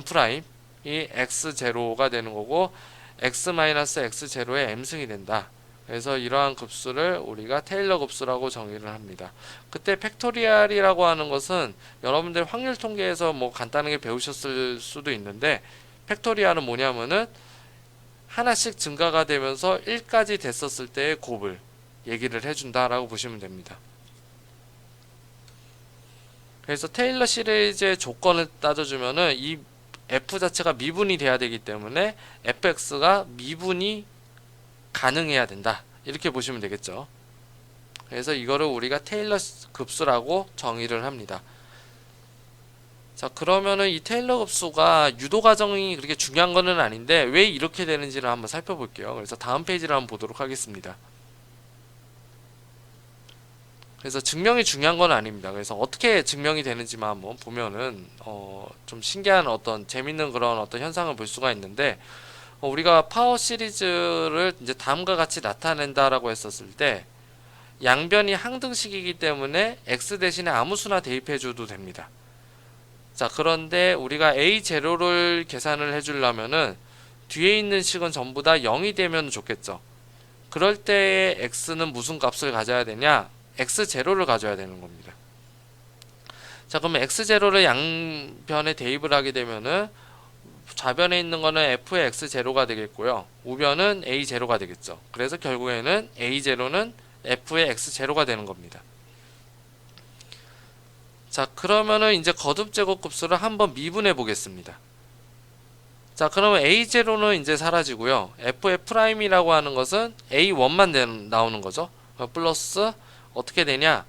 프라임이 X0가 되는 거고 X-X0의 M승이 된다. 그래서 이러한 급수를 우리가 테일러 급수라고 정의를 합니다. 그때 팩토리얼이라고 하는 것은 여러분들 확률 통계에서 뭐 간단하게 배우셨을 수도 있는데 팩토리얼은 뭐냐면은 하나씩 증가가 되면서 1까지 됐었을 때의 곱을 얘기를 해준다라고 보시면 됩니다. 그래서 테일러 시리즈의 조건을 따져주면은 이 f 자체가 미분이 돼야 되기 때문에 fx가 미분이 가능해야 된다. 이렇게 보시면 되겠죠. 그래서 이거를 우리가 테일러 급수라고 정의를 합니다. 자, 그러면은 이 테일러 급수가 유도 과정이 그렇게 중요한 거는 아닌데 왜 이렇게 되는지를 한번 살펴볼게요. 그래서 다음 페이지를 한번 보도록 하겠습니다. 그래서 증명이 중요한 건 아닙니다. 그래서 어떻게 증명이 되는지만 한번 보면은 좀 신기한 어떤 재밌는 그런 어떤 현상을 볼 수가 있는데 우리가 파워 시리즈를 이제 다음과 같이 나타낸다라고 했었을 때 양변이 항등식이기 때문에 x 대신에 아무 수나 대입해 줘도 됩니다. 자, 그런데 우리가 A0를 계산을 해주려면은 뒤에 있는 식은 전부 다 0이 되면 좋겠죠. 그럴 때에 x는 무슨 값을 가져야 되냐? x0를 가져야 되는 겁니다. 자, 그러면 x0를 양변에 대입을 하게 되면은 좌변에 있는 거는 f의 x0가 되겠고요. 우변은 a0가 되겠죠. 그래서 결국에는 a0는 f의 x0가 되는 겁니다. 자, 그러면은 이제 거듭 제곱급수를 한번 미분해 보겠습니다. 자, 그러면 a0는 이제 사라지고요. f의 프라임이라고 하는 것은 a1만 나오는 거죠. 플러스 어떻게 되냐?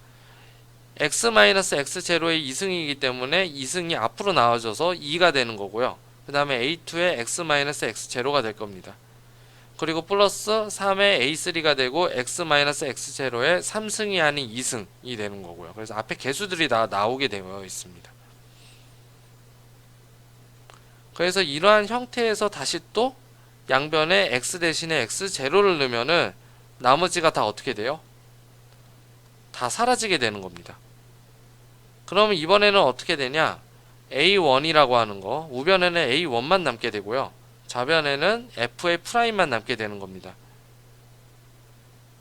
x-x0의 2승이기 때문에 2승이 앞으로 나와줘서 2가 되는 거고요. 그 다음에 a2의 x-x0가 될 겁니다. 그리고 플러스 3의 a3가 되고 x-x0의 3승이 아닌 2승이 되는 거고요. 그래서 앞에 개수들이 다 나오게 되어 있습니다. 그래서 이러한 형태에서 다시 또 양변에 x 대신에 x0를 넣으면은 나머지가 다 어떻게 돼요? 다 사라지게 되는 겁니다. 그러면 이번에는 어떻게 되냐? a1이라고 하는 거, 우변에는 a1만 남게 되고요. 좌변에는 f의 프라임만 남게 되는 겁니다.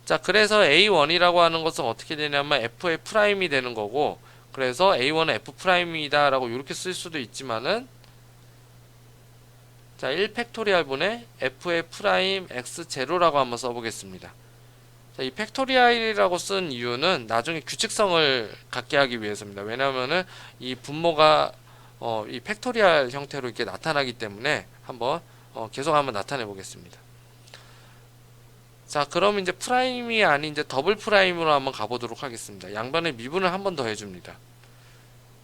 자, 그래서 a1이라고 하는 것은 어떻게 되냐면 f의 프라임이 되는 거고, 그래서 a1은 f 프라임이다 라고 이렇게 쓸 수도 있지만은, 자, 1팩토리얼분의 f의 프라임 x0라고 한번 써보겠습니다. 자, 이 팩토리얼이라고 쓴 이유는 나중에 규칙성을 갖게 하기 위해서입니다. 왜냐하면은 이 분모가 이 팩토리얼 형태로 이렇게 나타나기 때문에 한번 계속 한번 나타내 보겠습니다. 자, 그럼 이제 프라임이 아닌 이제 더블 프라임으로 한번 가보도록 하겠습니다. 양변에 미분을 한번 더 해줍니다.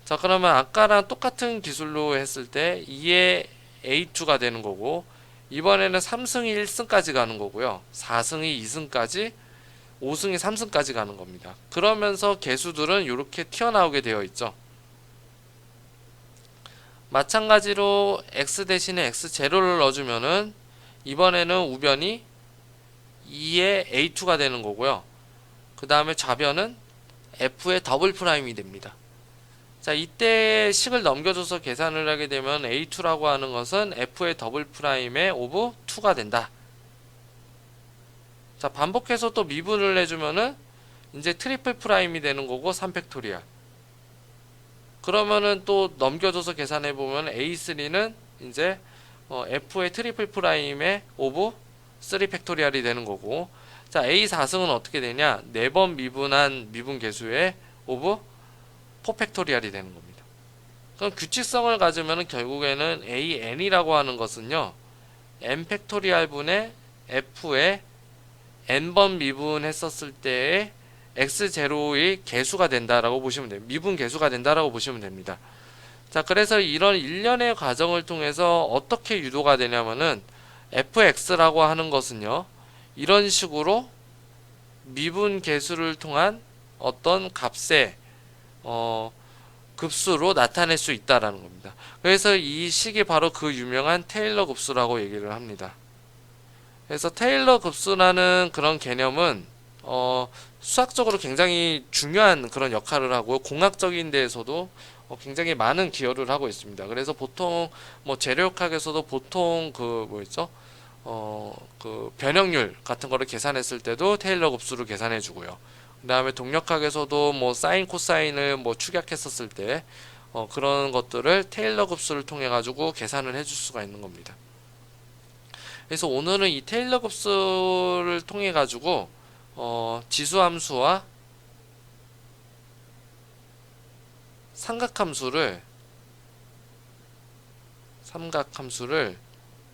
자, 그러면 아까랑 똑같은 기술로 했을 때 2의 a2가 되는 거고, 이번에는 3승이 1승까지 가는 거고요. 4승이 2승까지, 5승이 3승까지 가는 겁니다. 그러면서 개수들은 이렇게 튀어나오게 되어 있죠. 마찬가지로 x 대신에 x0를 넣어주면은 이번에는 우변이 2의 a2가 되는 거고요. 그 다음에 좌변은 f의 더블 프라임이 됩니다. 자, 이때 식을 넘겨줘서 계산을 하게 되면 a2라고 하는 것은 f의 더블 프라임의 오브 2가 된다. 자, 반복해서 또 미분을 해주면은 이제 트리플 프라임이 되는 거고 3팩토리얼. 그러면은 또 넘겨줘서 계산해 보면 a3는 이제 f의 트리플 프라임의 오브 3팩토리얼이 되는 거고, 자, a4승은 어떻게 되냐? 4번 미분한 미분 개수의 오브 4팩토리얼이 되는 겁니다. 그럼 규칙성을 가지면 결국에는 an이라고 하는 것은요, n 팩토리얼 분의 f의 n번 미분했었을 때의 x0의 개수가 된다라고 보시면 돼요. 미분 개수가 된다라고 보시면 됩니다. 자, 그래서 이런 일련의 과정을 통해서 어떻게 유도가 되냐면은 fx라고 하는 것은요, 이런 식으로 미분 개수를 통한 어떤 값의 급수로 나타낼 수 있다라는 겁니다. 그래서 이 식이 바로 그 유명한 테일러 급수라고 얘기를 합니다. 그래서 테일러 급수라는 그런 개념은 수학적으로 굉장히 중요한 그런 역할을 하고 공학적인 데에서도 굉장히 많은 기여를 하고 있습니다. 그래서 보통 뭐 재료학에서도 보통 그 뭐였죠? 그 변형률 같은 거를 계산했을 때도 테일러 급수를 계산해 주고요. 그 다음에 동력학에서도 뭐 사인 코사인을 뭐 축약했었을 때 그런 것들을 테일러 급수를 통해 가지고 계산을 해줄 수가 있는 겁니다. 그래서 오늘은 이 테일러 급수를 통해 가지고 지수함수와 삼각함수를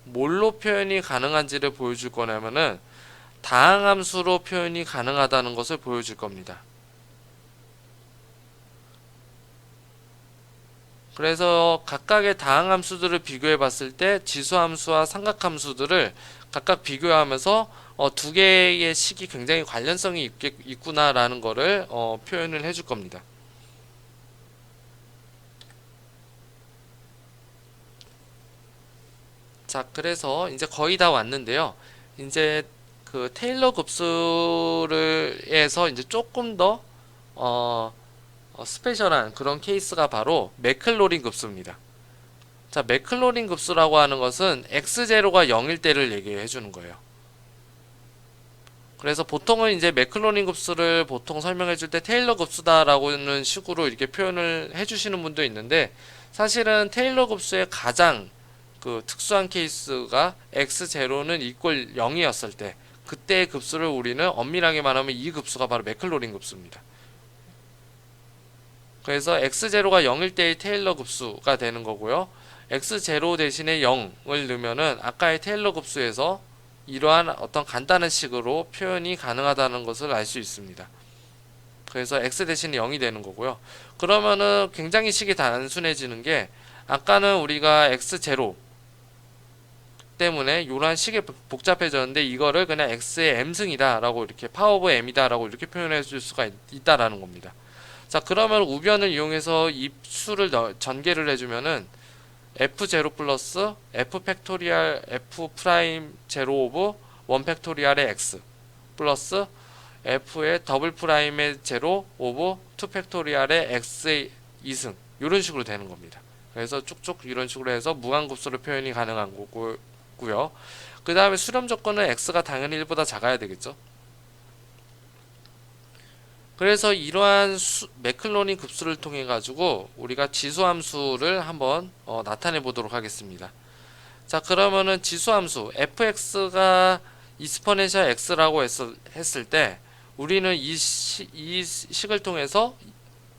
뭘로 표현이 가능한지를 보여줄 거냐면은 다항함수로 표현이 가능하다는 것을 보여줄 겁니다. 그래서 각각의 다항함수들을 비교해 봤을 때 지수함수와 삼각함수들을 각각 비교하면서 두 개의 식이 굉장히 관련성이 있구나라는 것을 표현을 해줄 겁니다. 자, 그래서 이제 거의 다 왔는데요. 이제 그 테일러 급수를 해서 이제 조금 더 스페셜한 그런 케이스가 바로 맥클로린 급수입니다. 자, 맥클로린 급수라고 하는 것은 x0가 0일 때를 얘기해 주는 거예요. 그래서 보통은 이제 맥클로린 급수를 보통 설명해 줄 때 테일러 급수다라고는 식으로 이렇게 표현을 해 주시는 분도 있는데, 사실은 테일러 급수의 가장 그 특수한 케이스가 x0는 이퀄 0이었을 때, 그때의 급수를 우리는 엄밀하게 말하면 이 급수가 바로 맥클로린 급수입니다. 그래서 x0가 0일 때의 테일러 급수가 되는 거고요. x0 대신에 0을 넣으면은 아까의 테일러 급수에서 이러한 어떤 간단한 식으로 표현이 가능하다는 것을 알 수 있습니다. 그래서 x 대신에 0이 되는 거고요. 그러면은 굉장히 식이 단순해지는 게, 아까는 우리가 x0 때문에 이러한 식이 복잡해졌는데, 이거를 그냥 x의 m승이다 라고, 이렇게 파워 오브 m이다 라고 이렇게 표현해 줄 수가 있다라는 겁니다. 자, 그러면 우변을 이용해서 이 수를 전개를 해주면은 f0 플러스 f 팩토리얼 f 프라임 0 오브 1 팩토리얼의 x 플러스 f의 더블 프라임의 0 오브 2 팩토리얼의 x의 2승, 이런 식으로 되는 겁니다. 그래서 쭉쭉 이런 식으로 해서 무한급수로 표현이 가능한 거고요. 그 다음에 수렴 조건은 x가 당연히 1보다 작아야 되겠죠. 그래서 이러한 맥클로린 급수를 통해 가지고 우리가 지수함수를 한번 나타내 보도록 하겠습니다. 자, 그러면은 지수함수 fx가 이스퍼넨셜 x라고 했을 때, 우리는 이 식을 통해서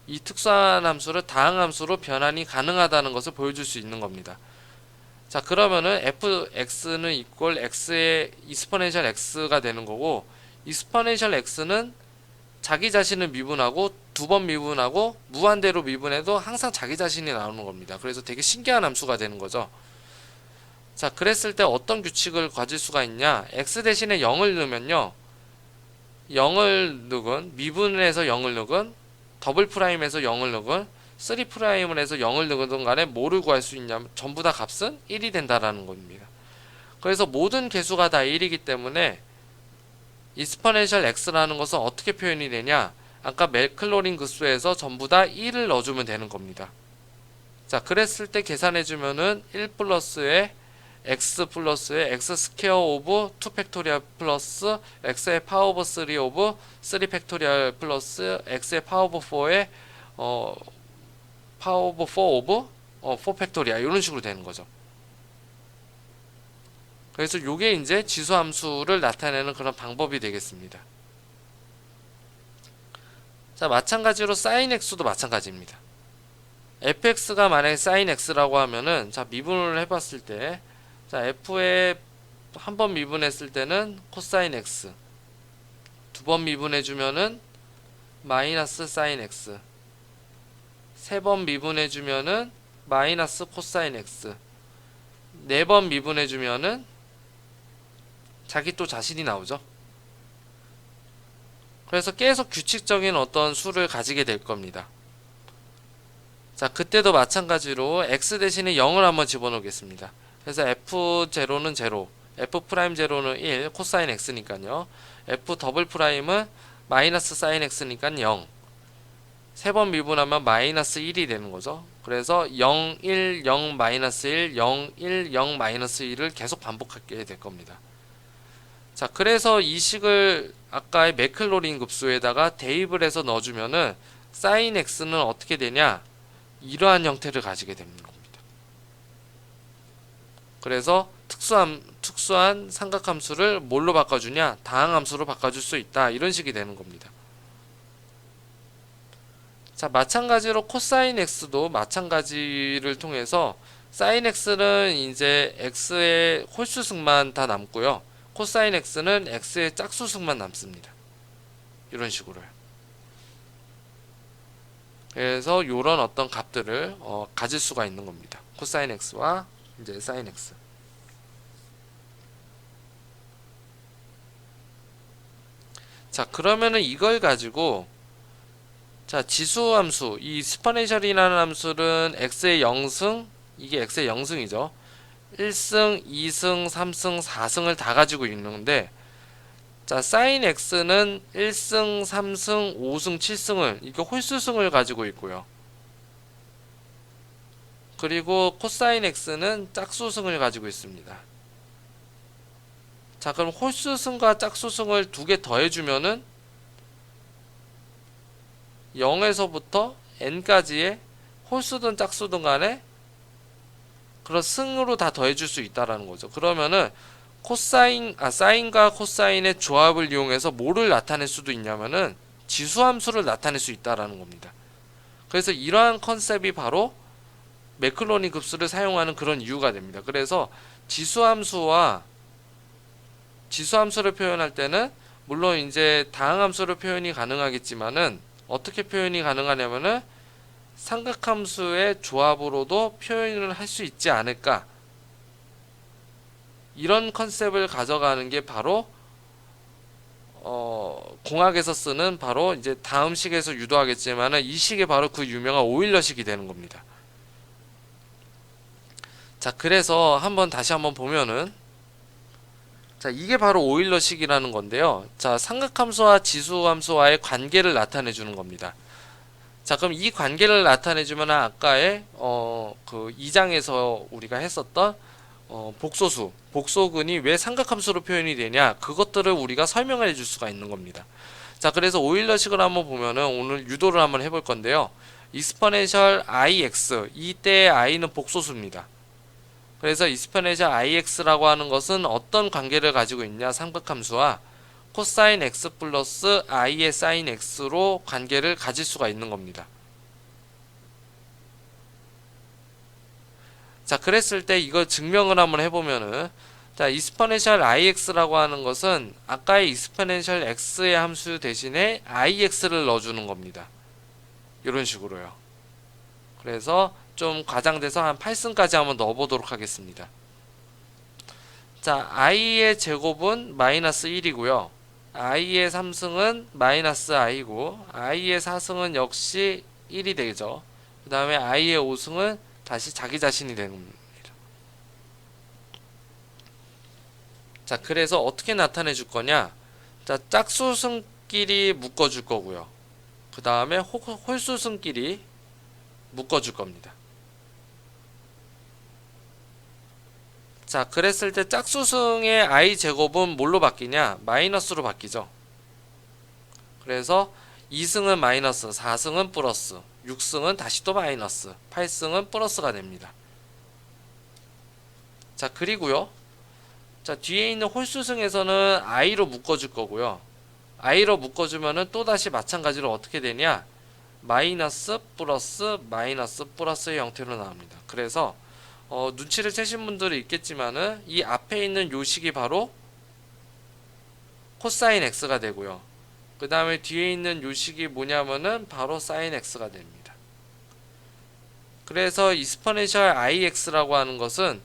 이 특수한 함수를 다항함수로 변환이 가능하다는 것을 보여줄 수 있는 겁니다. 자, 그러면은 fx는 이퀄 x의 이스퍼넨셜 x가 되는 거고, 이스퍼넨셜 x는 자기 자신을 미분하고 두 번 미분하고 무한대로 미분해도 항상 자기 자신이 나오는 겁니다. 그래서 되게 신기한 함수가 되는 거죠. 자, 그랬을 때 어떤 규칙을 가질 수가 있냐, x 대신에 0을 넣으면요, 0을 넣은 미분해서 0을 넣은 더블 프라임에서 0을 넣은 3 프라임을 해서 0을 넣은 간에 뭐를 구할 수 있냐면 전부 다 값은 1이 된다라는 겁니다. 그래서 모든 개수가 다 1이기 때문에 이스퍼넨셜 x라는 것은 어떻게 표현이 되냐, 아까 맥클로린 급수에서 전부 다 1을 넣어주면 되는 겁니다. 자, 그랬을 때 계산해주면은 1 플러스에 x 플러스에 x 스퀘어 오브 2 팩토리얼 플러스 x의 파워 오브 3 오브 3 팩토리얼 플러스 x의 파워 오브 4의 파워 오브 4 오브 4 팩토리얼, 이런 식으로 되는 거죠. 그래서 요게 이제 지수함수를 나타내는 그런 방법이 되겠습니다. 자, 마찬가지로 sin x도 마찬가지입니다. fx가 만약에 sin x라고 하면은, 자, 미분을 해봤을 때, 자, f에 한 번 미분했을 때는 코사인 x, 두 번 미분해주면은 마이너스 사인 x, 세 번 미분해주면은 마이너스 코사인 x, 네 번 미분해주면은 자기 또 자신이 나오죠. 그래서 계속 규칙적인 어떤 수를 가지게 될 겁니다. 자, 그때도 마찬가지로 x 대신에 0을 한번 집어넣겠습니다. 그래서 f0는 0, f'0는 1, 코사인 x니까요. f 더블 프라임은 마이너스 사인 x니까 0. 세 번 미분하면 마이너스 1이 되는 거죠. 그래서 0, 1, 0, 마이너스 1, 0, 1, 0, 마이너스 1을 계속 반복하게 될 겁니다. 자, 그래서 이 식을 아까의 맥클로린 급수에다가 대입을 해서 넣어주면은 sin x는 어떻게 되냐, 이러한 형태를 가지게 되는 겁니다. 그래서 특수한 삼각함수를 뭘로 바꿔주냐, 다항함수로 바꿔줄 수 있다, 이런 식이 되는 겁니다. 자, 마찬가지로 코사인 x도 마찬가지를 통해서 sin x는 이제 x의 홀수승만 다 남고요, 코사인 x는 x의 짝수승만 남습니다. 이런 식으로요. 그래서 이런 어떤 값들을 가질 수가 있는 겁니다. 코사인 x와 이제 sin x. 자, 그러면은 이걸 가지고, 자, 지수함수, 이 스퍼네셜이라는 함수는 x의 0승, 이게 x의 0승이죠. 1승, 2승, 3승, 4승을 다 가지고 있는데, 자, 사인 x는 1승, 3승, 5승, 7승을 이게 홀수승을 가지고 있고요. 그리고 코사인 x는 짝수승을 가지고 있습니다. 자, 그럼 홀수승과 짝수승을 두 개 더해주면은 0에서부터 n까지의 홀수든 짝수든 간에 그런 승으로 다 더해줄 수 있다라는 거죠. 그러면은 사인과 코사인의 조합을 이용해서 뭐를 나타낼 수도 있냐면은 지수함수를 나타낼 수 있다라는 겁니다. 그래서 이러한 컨셉이 바로 매클로니 급수를 사용하는 그런 이유가 됩니다. 그래서 지수함수를 표현할 때는 물론 이제 다항함수로 표현이 가능하겠지만은 어떻게 표현이 가능하냐면은 삼각함수의 조합으로도 표현을 할 수 있지 않을까, 이런 컨셉을 가져가는 게 바로 공학에서 쓰는 바로 이제 다음 식에서 유도하겠지만은 이 식이 바로 그 유명한 오일러식이 되는 겁니다. 자, 그래서 다시 한번 보면은, 자, 이게 바로 오일러식이라는 건데요. 자, 삼각함수와 지수함수와의 관계를 나타내 주는 겁니다. 자, 그럼 이 관계를 나타내 주면 아까의 그 2장에서 우리가 했었던 복소근이 왜 삼각함수로 표현이 되냐, 그것들을 우리가 설명해 줄 수가 있는 겁니다. 자, 그래서 오일러식을 한번 보면은 오늘 유도를 한번 해볼 건데요. 익스포넨셜 ix, 이때의 i는 복소수입니다. 그래서 익스포넨셜 ix라고 하는 것은 어떤 관계를 가지고 있냐, 삼각함수와 코사인 x 플러스 i의 사인 x로 관계를 가질 수가 있는 겁니다. 자, 그랬을 때 이걸 증명을 한번 해보면은, 자, 익스포넨셜 ix라고 하는 것은 아까의 익스포넨셜 x의 함수 대신에 ix를 넣어주는 겁니다. 이런 식으로요. 그래서 좀 과장돼서 한 8승까지 한번 넣어보도록 하겠습니다. 자, i의 제곱은 마이너스 1이고요. i의 3승은 마이너스 i고, i의 4승은 역시 1이 되죠. 그 다음에 i의 5승은 다시 자기 자신이 되는 겁니다. 자, 그래서 어떻게 나타내 줄 거냐? 자, 짝수승끼리 묶어 줄 거고요. 그 다음에 홀수승끼리 묶어 줄 겁니다. 자, 그랬을 때 짝수승의 i 제곱은 뭘로 바뀌냐? 마이너스로 바뀌죠. 그래서 2승은 마이너스, 4승은 플러스, 6승은 다시 또 마이너스, 8승은 플러스가 됩니다. 자, 그리고요. 자, 뒤에 있는 홀수승에서는 i로 묶어줄 거고요. i로 묶어주면은 또다시 마찬가지로 어떻게 되냐? 마이너스 플러스 마이너스 플러스의 형태로 나옵니다. 그래서 눈치를 채신 분들이 있겠지만은 이 앞에 있는 요 식이 바로 코사인 x가 되고요. 그 다음에 뒤에 있는 요 식이 뭐냐면은 바로 사인 x가 됩니다. 그래서 익스포넨셜 ix라고 하는 것은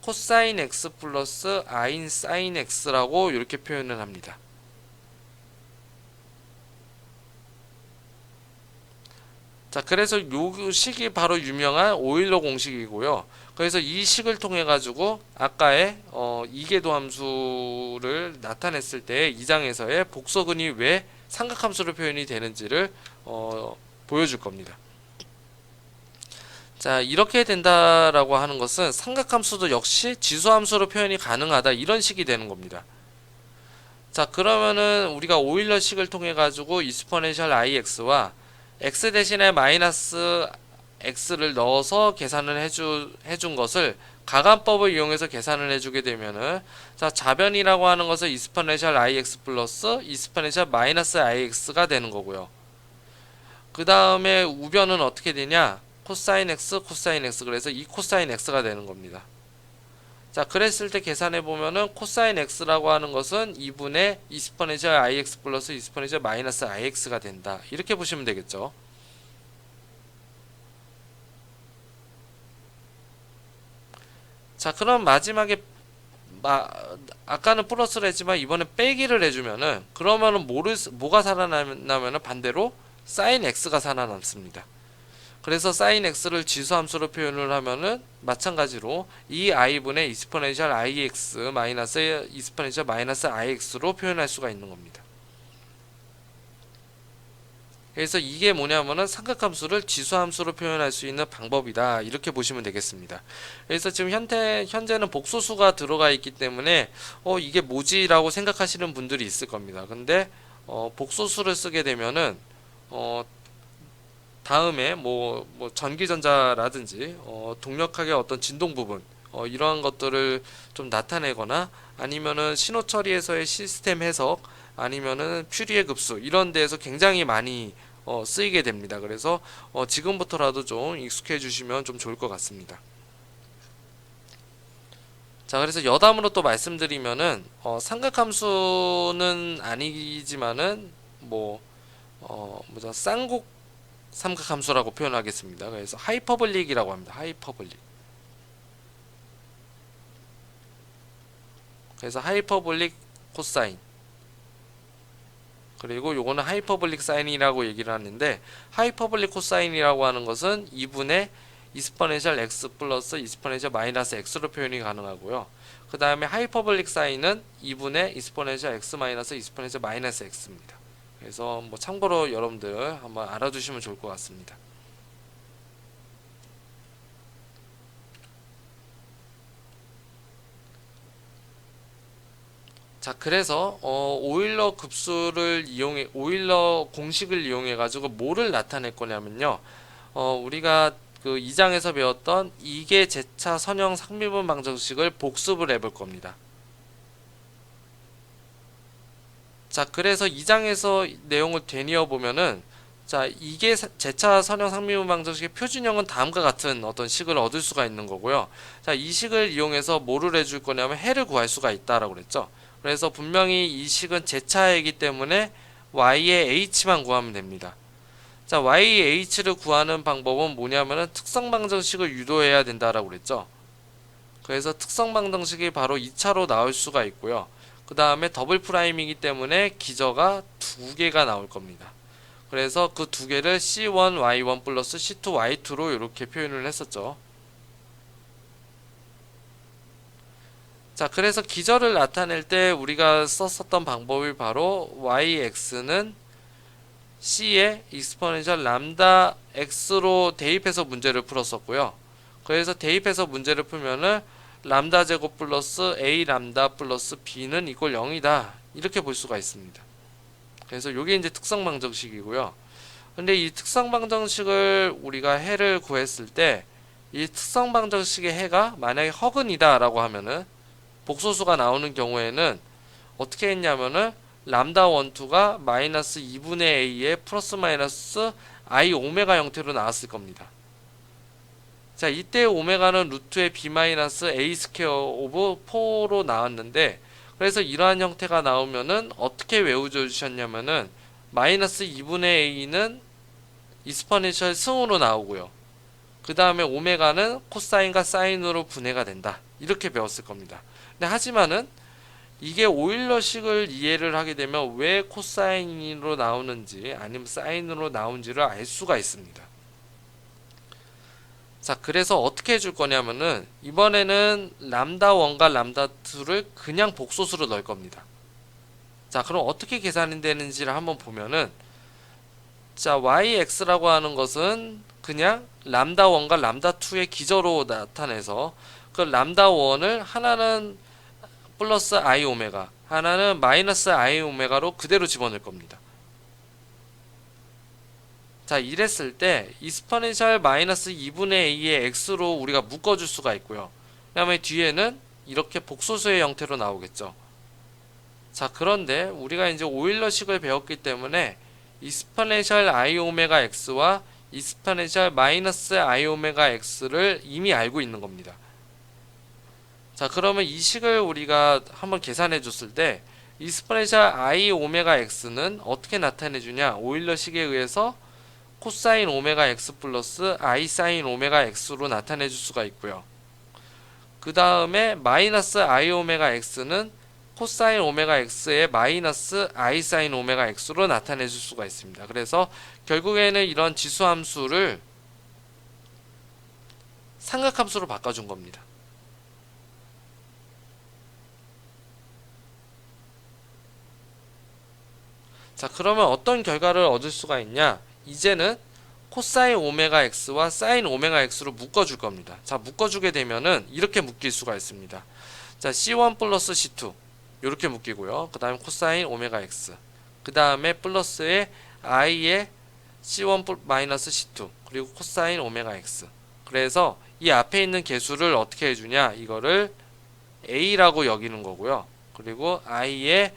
코사인 x 플러스 i인 사인 x라고 이렇게 표현을 합니다. 자, 그래서 요 식이 바로 유명한 오일러 공식이고요. 그래서 이 식을 통해 가지고 아까의 이계도 함수를 나타냈을 때 2장에서의 복소근이 왜 삼각함수로 표현이 되는지를 보여줄 겁니다. 자, 이렇게 된다라고 하는 것은 삼각함수도 역시 지수함수로 표현이 가능하다, 이런 식이 되는 겁니다. 자, 그러면은 우리가 오일러식을 통해 가지고 익스포넨셜 ix와 x 대신에 마이너스 x를 넣어서 계산을 해준 것을 가간법을 이용해서 계산을 해주게 되면은, 자, 좌변이라고 하는 것은 익스포넨셜 ix 플러스 익스포넨셜 마이너스 ix가 되는 거고요. 그 다음에 우변은 어떻게 되냐? 코사인 x, 코사인 x, 그래서 이 코사인 x가 되는 겁니다. 자, 그랬을 때 계산해 보면은 코사인 x라고 하는 것은 2분의 익스포넨셜 ix 플러스 익스포넨셜 마이너스 ix가 된다, 이렇게 보시면 되겠죠. 자, 그럼 마지막에 아까는 플러스를 했지만 이번에 빼기를 해주면은, 그러면은 뭐가 살아나면은 반대로 사인 x가 살아남습니다. 그래서 sin x를 지수함수로 표현을 하면은 마찬가지로 이 i분의 exponential ix 마이너스 exponential 마이너스 ix로 표현할 수가 있는 겁니다. 그래서 이게 뭐냐면은 삼각함수를 지수함수로 표현할 수 있는 방법이다, 이렇게 보시면 되겠습니다. 그래서 지금 현재는 복소수가 들어가 있기 때문에 이게 뭐지? 라고 생각하시는 분들이 있을 겁니다. 근데 복소수를 쓰게 되면은 다음에 뭐 전기전자라든지 동력학의 어떤 진동 부분 이러한 것들을 좀 나타내거나 아니면은 신호 처리에서의 시스템 해석 아니면은 퓨리의 급수 이런 데에서 굉장히 많이 쓰이게 됩니다. 그래서 지금부터라도 좀 익숙해 주시면 좀 좋을 것 같습니다. 자, 그래서 여담으로 또 말씀드리면은 삼각함수는 아니지만은 쌍곡 삼각함수라고 표현하겠습니다. 그래서 하이퍼볼릭이라고 합니다. 하이퍼볼릭. 그래서 하이퍼볼릭 코사인, 그리고 요거는 하이퍼볼릭 사인이라고 얘기를 하는데, 하이퍼볼릭 코사인이라고 하는 것은 2분의 이스퍼넨셜 x 플러스 이스퍼넨셜 마이너스 x로 표현이 가능하고요. 그 다음에 하이퍼볼릭 사인은 2분의 이스퍼넨셜 x 마이너스 이스퍼넨셜 마이너스 x입니다. 그래서 뭐 참고로 여러분들 한번 알아두시면 좋을 것 같습니다. 자, 그래서 오일러 급수를 이용해, 오일러 공식을 이용해 가지고 뭐를 나타낼 거냐면요, 우리가 그 2장에서 배웠던 이계 제차 선형 상미분 방정식을 복습을 해볼 겁니다. 자, 그래서 2장에서 내용을 되뇌어 보면은, 자, 이게 제차 선형 상미분 방정식의 표준형은 다음과 같은 어떤 식을 얻을 수가 있는 거고요. 자, 이 식을 이용해서 뭐를 해줄 거냐면 해를 구할 수가 있다라고 그랬죠. 그래서 분명히 이 식은 제차이기 때문에 y의 h만 구하면 됩니다. 자, yh를 구하는 방법은 뭐냐면은 특성 방정식을 유도해야 된다라고 그랬죠. 그래서 특성 방정식이 바로 2차로 나올 수가 있고요. 그 다음에 더블 프라임이기 때문에 기저가 두 개가 나올 겁니다. 그래서 그 두 개를 C1Y1 플러스 C2Y2로 이렇게 표현을 했었죠. 자, 그래서 기저를 나타낼 때 우리가 썼었던 방법이 바로 yx는 c의 exponential 람다 x로 대입해서 문제를 풀었었고요. 그래서 대입해서 문제를 풀면은 람다 제곱 플러스 a 람다 플러스 b는 이꼴 0이다, 이렇게 볼 수가 있습니다. 그래서 이게 이제 특성 방정식이고요. 근데 이 특성 방정식을 우리가 해를 구했을 때 이 특성 방정식의 해가 만약에 허근이다 라고 하면은, 복소수가 나오는 경우에는 어떻게 했냐면은 람다 1, 2가 마이너스 2분의 a의 플러스 마이너스 i 오메가 형태로 나왔을 겁니다. 자, 이때 오메가는 루트의 b 마이너스 a 스퀘어 오브 4로 나왔는데, 그래서 이러한 형태가 나오면은 어떻게 외워주셨냐면은 마이너스 2분의 a는 이스퍼넨셜 승으로 나오고요. 그 다음에 오메가는 코사인과 사인으로 분해가 된다, 이렇게 배웠을 겁니다. 근데 하지만은 이게 오일러식을 이해를 하게 되면 왜 코사인으로 나오는지 아니면 사인으로 나온지를 알 수가 있습니다. 자, 그래서 어떻게 해줄 거냐면은 이번에는 람다 1과 람다 2를 그냥 복소수로 넣을 겁니다. 자, 그럼 어떻게 계산이 되는지를 한번 보면은, 자, yx라고 하는 것은 그냥 람다 1과 람다 2의 기저로 나타내서 그 람다 1을 하나는 플러스 i 오메가 하나는 마이너스 i 오메가로 그대로 집어넣을 겁니다. 자, 이랬을 때 이스퍼넨셜 마이너스 2분의 a의 x로 우리가 묶어줄 수가 있고요. 그 다음에 뒤에는 이렇게 복소수의 형태로 나오겠죠. 자, 그런데 우리가 이제 오일러식을 배웠기 때문에 이스퍼넨셜 i 오메가 x와 이스퍼넨셜 마이너스 i 오메가 x를 이미 알고 있는 겁니다. 자, 그러면 이 식을 우리가 한번 계산해 줬을 때 이스퍼넨셜 i 오메가 x는 어떻게 나타내 주냐, 오일러식에 의해서 코사인 오메가 x 플러스 i 사인 오메가 x로 나타내 줄 수가 있고요. 그 다음에 마이너스 i 오메가 x는 코사인 오메가 x의 마이너스 i 사인 오메가 x로 나타내 줄 수가 있습니다. 그래서 결국에는 이런 지수함수를 삼각함수로 바꿔준 겁니다. 자, 그러면 어떤 결과를 얻을 수가 있냐? 이제는 코사인 오메가 x와 사인 오메가 x로 묶어줄 겁니다. 자, 묶어주게 되면은 이렇게 묶일 수가 있습니다. 자, c1 플러스 c2 이렇게 묶이고요. 그 다음에 코사인 오메가 x, 그 다음에 플러스에 i의 c1 마이너스 c2 그리고 코사인 오메가 x. 그래서 이 앞에 있는 개수를 어떻게 해주냐? 이거를 a라고 여기는 거고요. 그리고 i의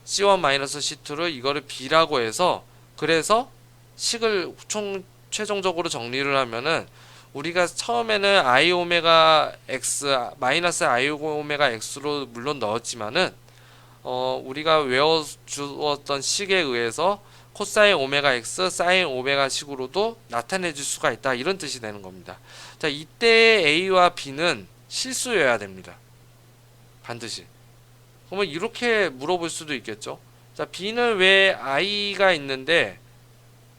c1 마이너스 c2를 이거를 b라고 해서, 그래서 식을 최종적으로 정리를 하면은 우리가 처음에는 i 오메가 x 마이너스 i 오메가 x로 물론 넣었지만은 우리가 외워주었던 식에 의해서 코사인 오메가 x 사인 오메가 식으로도 나타내 줄 수가 있다, 이런 뜻이 되는 겁니다. 자, 이때 a와 b는 실수여야 됩니다. 반드시. 그러면 이렇게 물어볼 수도 있겠죠. 자, b는 왜 i가 있는데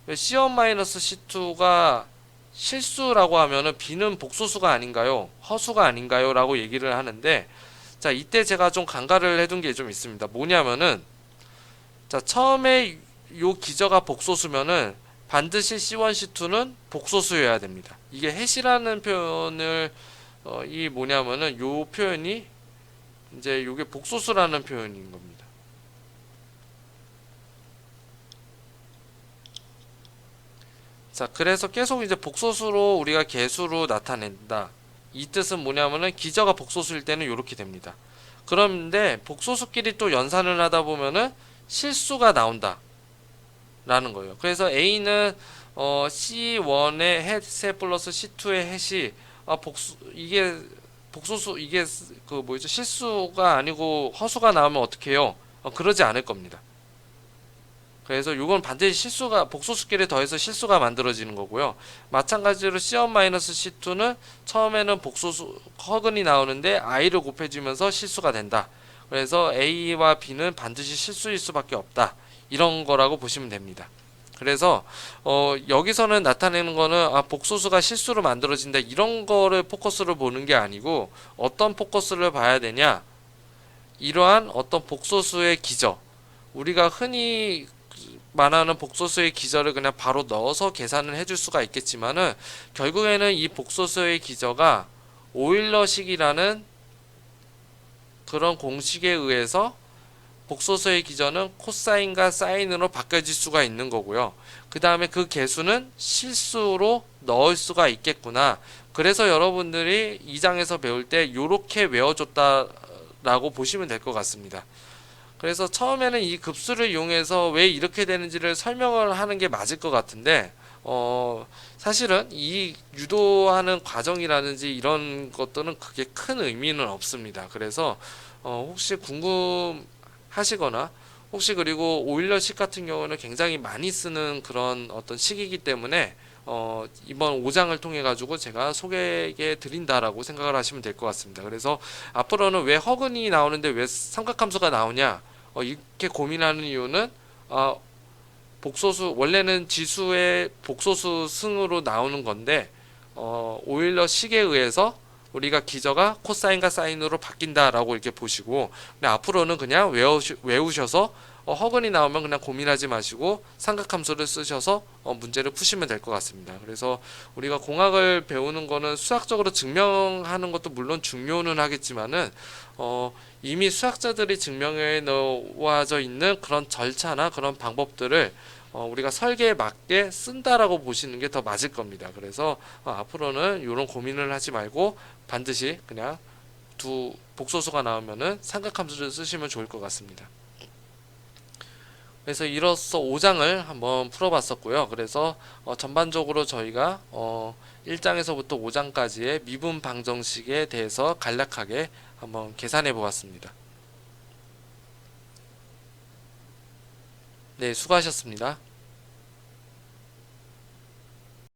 왜 c1-c2가 실수라고 하면은 b는 복소수가 아닌가요? 허수가 아닌가요? 라고 얘기를 하는데, 자, 이때 제가 좀 간과를 해둔 게 좀 있습니다. 뭐냐면은, 자, 처음에 요 기저가 복소수면은 반드시 c1, c2는 복소수여야 됩니다. 이게 해시라는 표현을 이 뭐냐면은 요 표현이 이제 요게 복소수라는 표현인 겁니다. 자, 그래서 계속 이제 복소수로 우리가 개수로 나타낸다. 이 뜻은 뭐냐면은 기저가 복소수일 때는 이렇게 됩니다. 그런데 복소수끼리 또 연산을 하다 보면은 실수가 나온다 라는 거예요. 그래서 A는 C1의 햇세 플러스 C2의 햇이 이게 복소수, 이게 그 뭐죠, 실수가 아니고 허수가 나오면 어떻게 해요? 그러지 않을 겁니다. 그래서 이건 반드시 실수가, 복소수끼리 더해서 실수가 만들어지는 거고요. 마찬가지로 C1-C2는 처음에는 복소수 허근이 나오는데 i를 곱해주면서 실수가 된다. 그래서 a와 b는 반드시 실수일 수밖에 없다, 이런 거라고 보시면 됩니다. 그래서 여기서는 나타내는 거는 복소수가 실수로 만들어진다, 이런 거를 포커스를 보는 게 아니고 어떤 포커스를 봐야 되냐, 이러한 어떤 복소수의 기저, 우리가 흔히 말하는 복소수의 기저를 그냥 바로 넣어서 계산을 해줄 수가 있겠지만은 결국에는 이 복소수의 기저가 오일러식이라는 그런 공식에 의해서 복소수의 기저는 코사인과 사인으로 바꿔질 수가 있는 거고요. 그 다음에 그 개수는 실수로 넣을 수가 있겠구나. 그래서 여러분들이 2장에서 배울 때 이렇게 외워줬다라고 보시면 될 것 같습니다. 그래서 처음에는 이 급수를 이용해서 왜 이렇게 되는지를 설명을 하는 게 맞을 것 같은데, 사실은 이 유도하는 과정이라든지 이런 것들은 그게 큰 의미는 없습니다. 그래서 혹시 궁금하시거나, 혹시 그리고 오일러식 같은 경우는 굉장히 많이 쓰는 그런 어떤 식이기 때문에 이번 5장을 통해 가지고 제가 소개해 드린다라고 생각을 하시면 될 것 같습니다. 그래서 앞으로는 왜 허근이 나오는데 왜 삼각함수가 나오냐, 이렇게 고민하는 이유는 복소수, 원래는 지수의 복소수 승으로 나오는 건데 오일러 식에 의해서 우리가 기저가 코사인과 사인으로 바뀐다라고 이렇게 보시고, 근데 앞으로는 그냥 외우셔서 허근이 나오면 그냥 고민하지 마시고 삼각함수를 쓰셔서 문제를 푸시면 될 것 같습니다. 그래서 우리가 공학을 배우는 거는 수학적으로 증명하는 것도 물론 중요는 하겠지만은 이미 수학자들이 증명해 놓아져 있는 그런 절차나 그런 방법들을 우리가 설계에 맞게 쓴다라고 보시는 게 더 맞을 겁니다. 그래서 앞으로는 이런 고민을 하지 말고 반드시 그냥 두 복소수가 나오면은 삼각함수를 쓰시면 좋을 것 같습니다. 그래서 이로써 5장을 한번 풀어봤었고요. 그래서 전반적으로 저희가 1장에서부터 5장까지의 미분 방정식에 대해서 간략하게 한번 계산해 보았습니다. 네, 수고하셨습니다.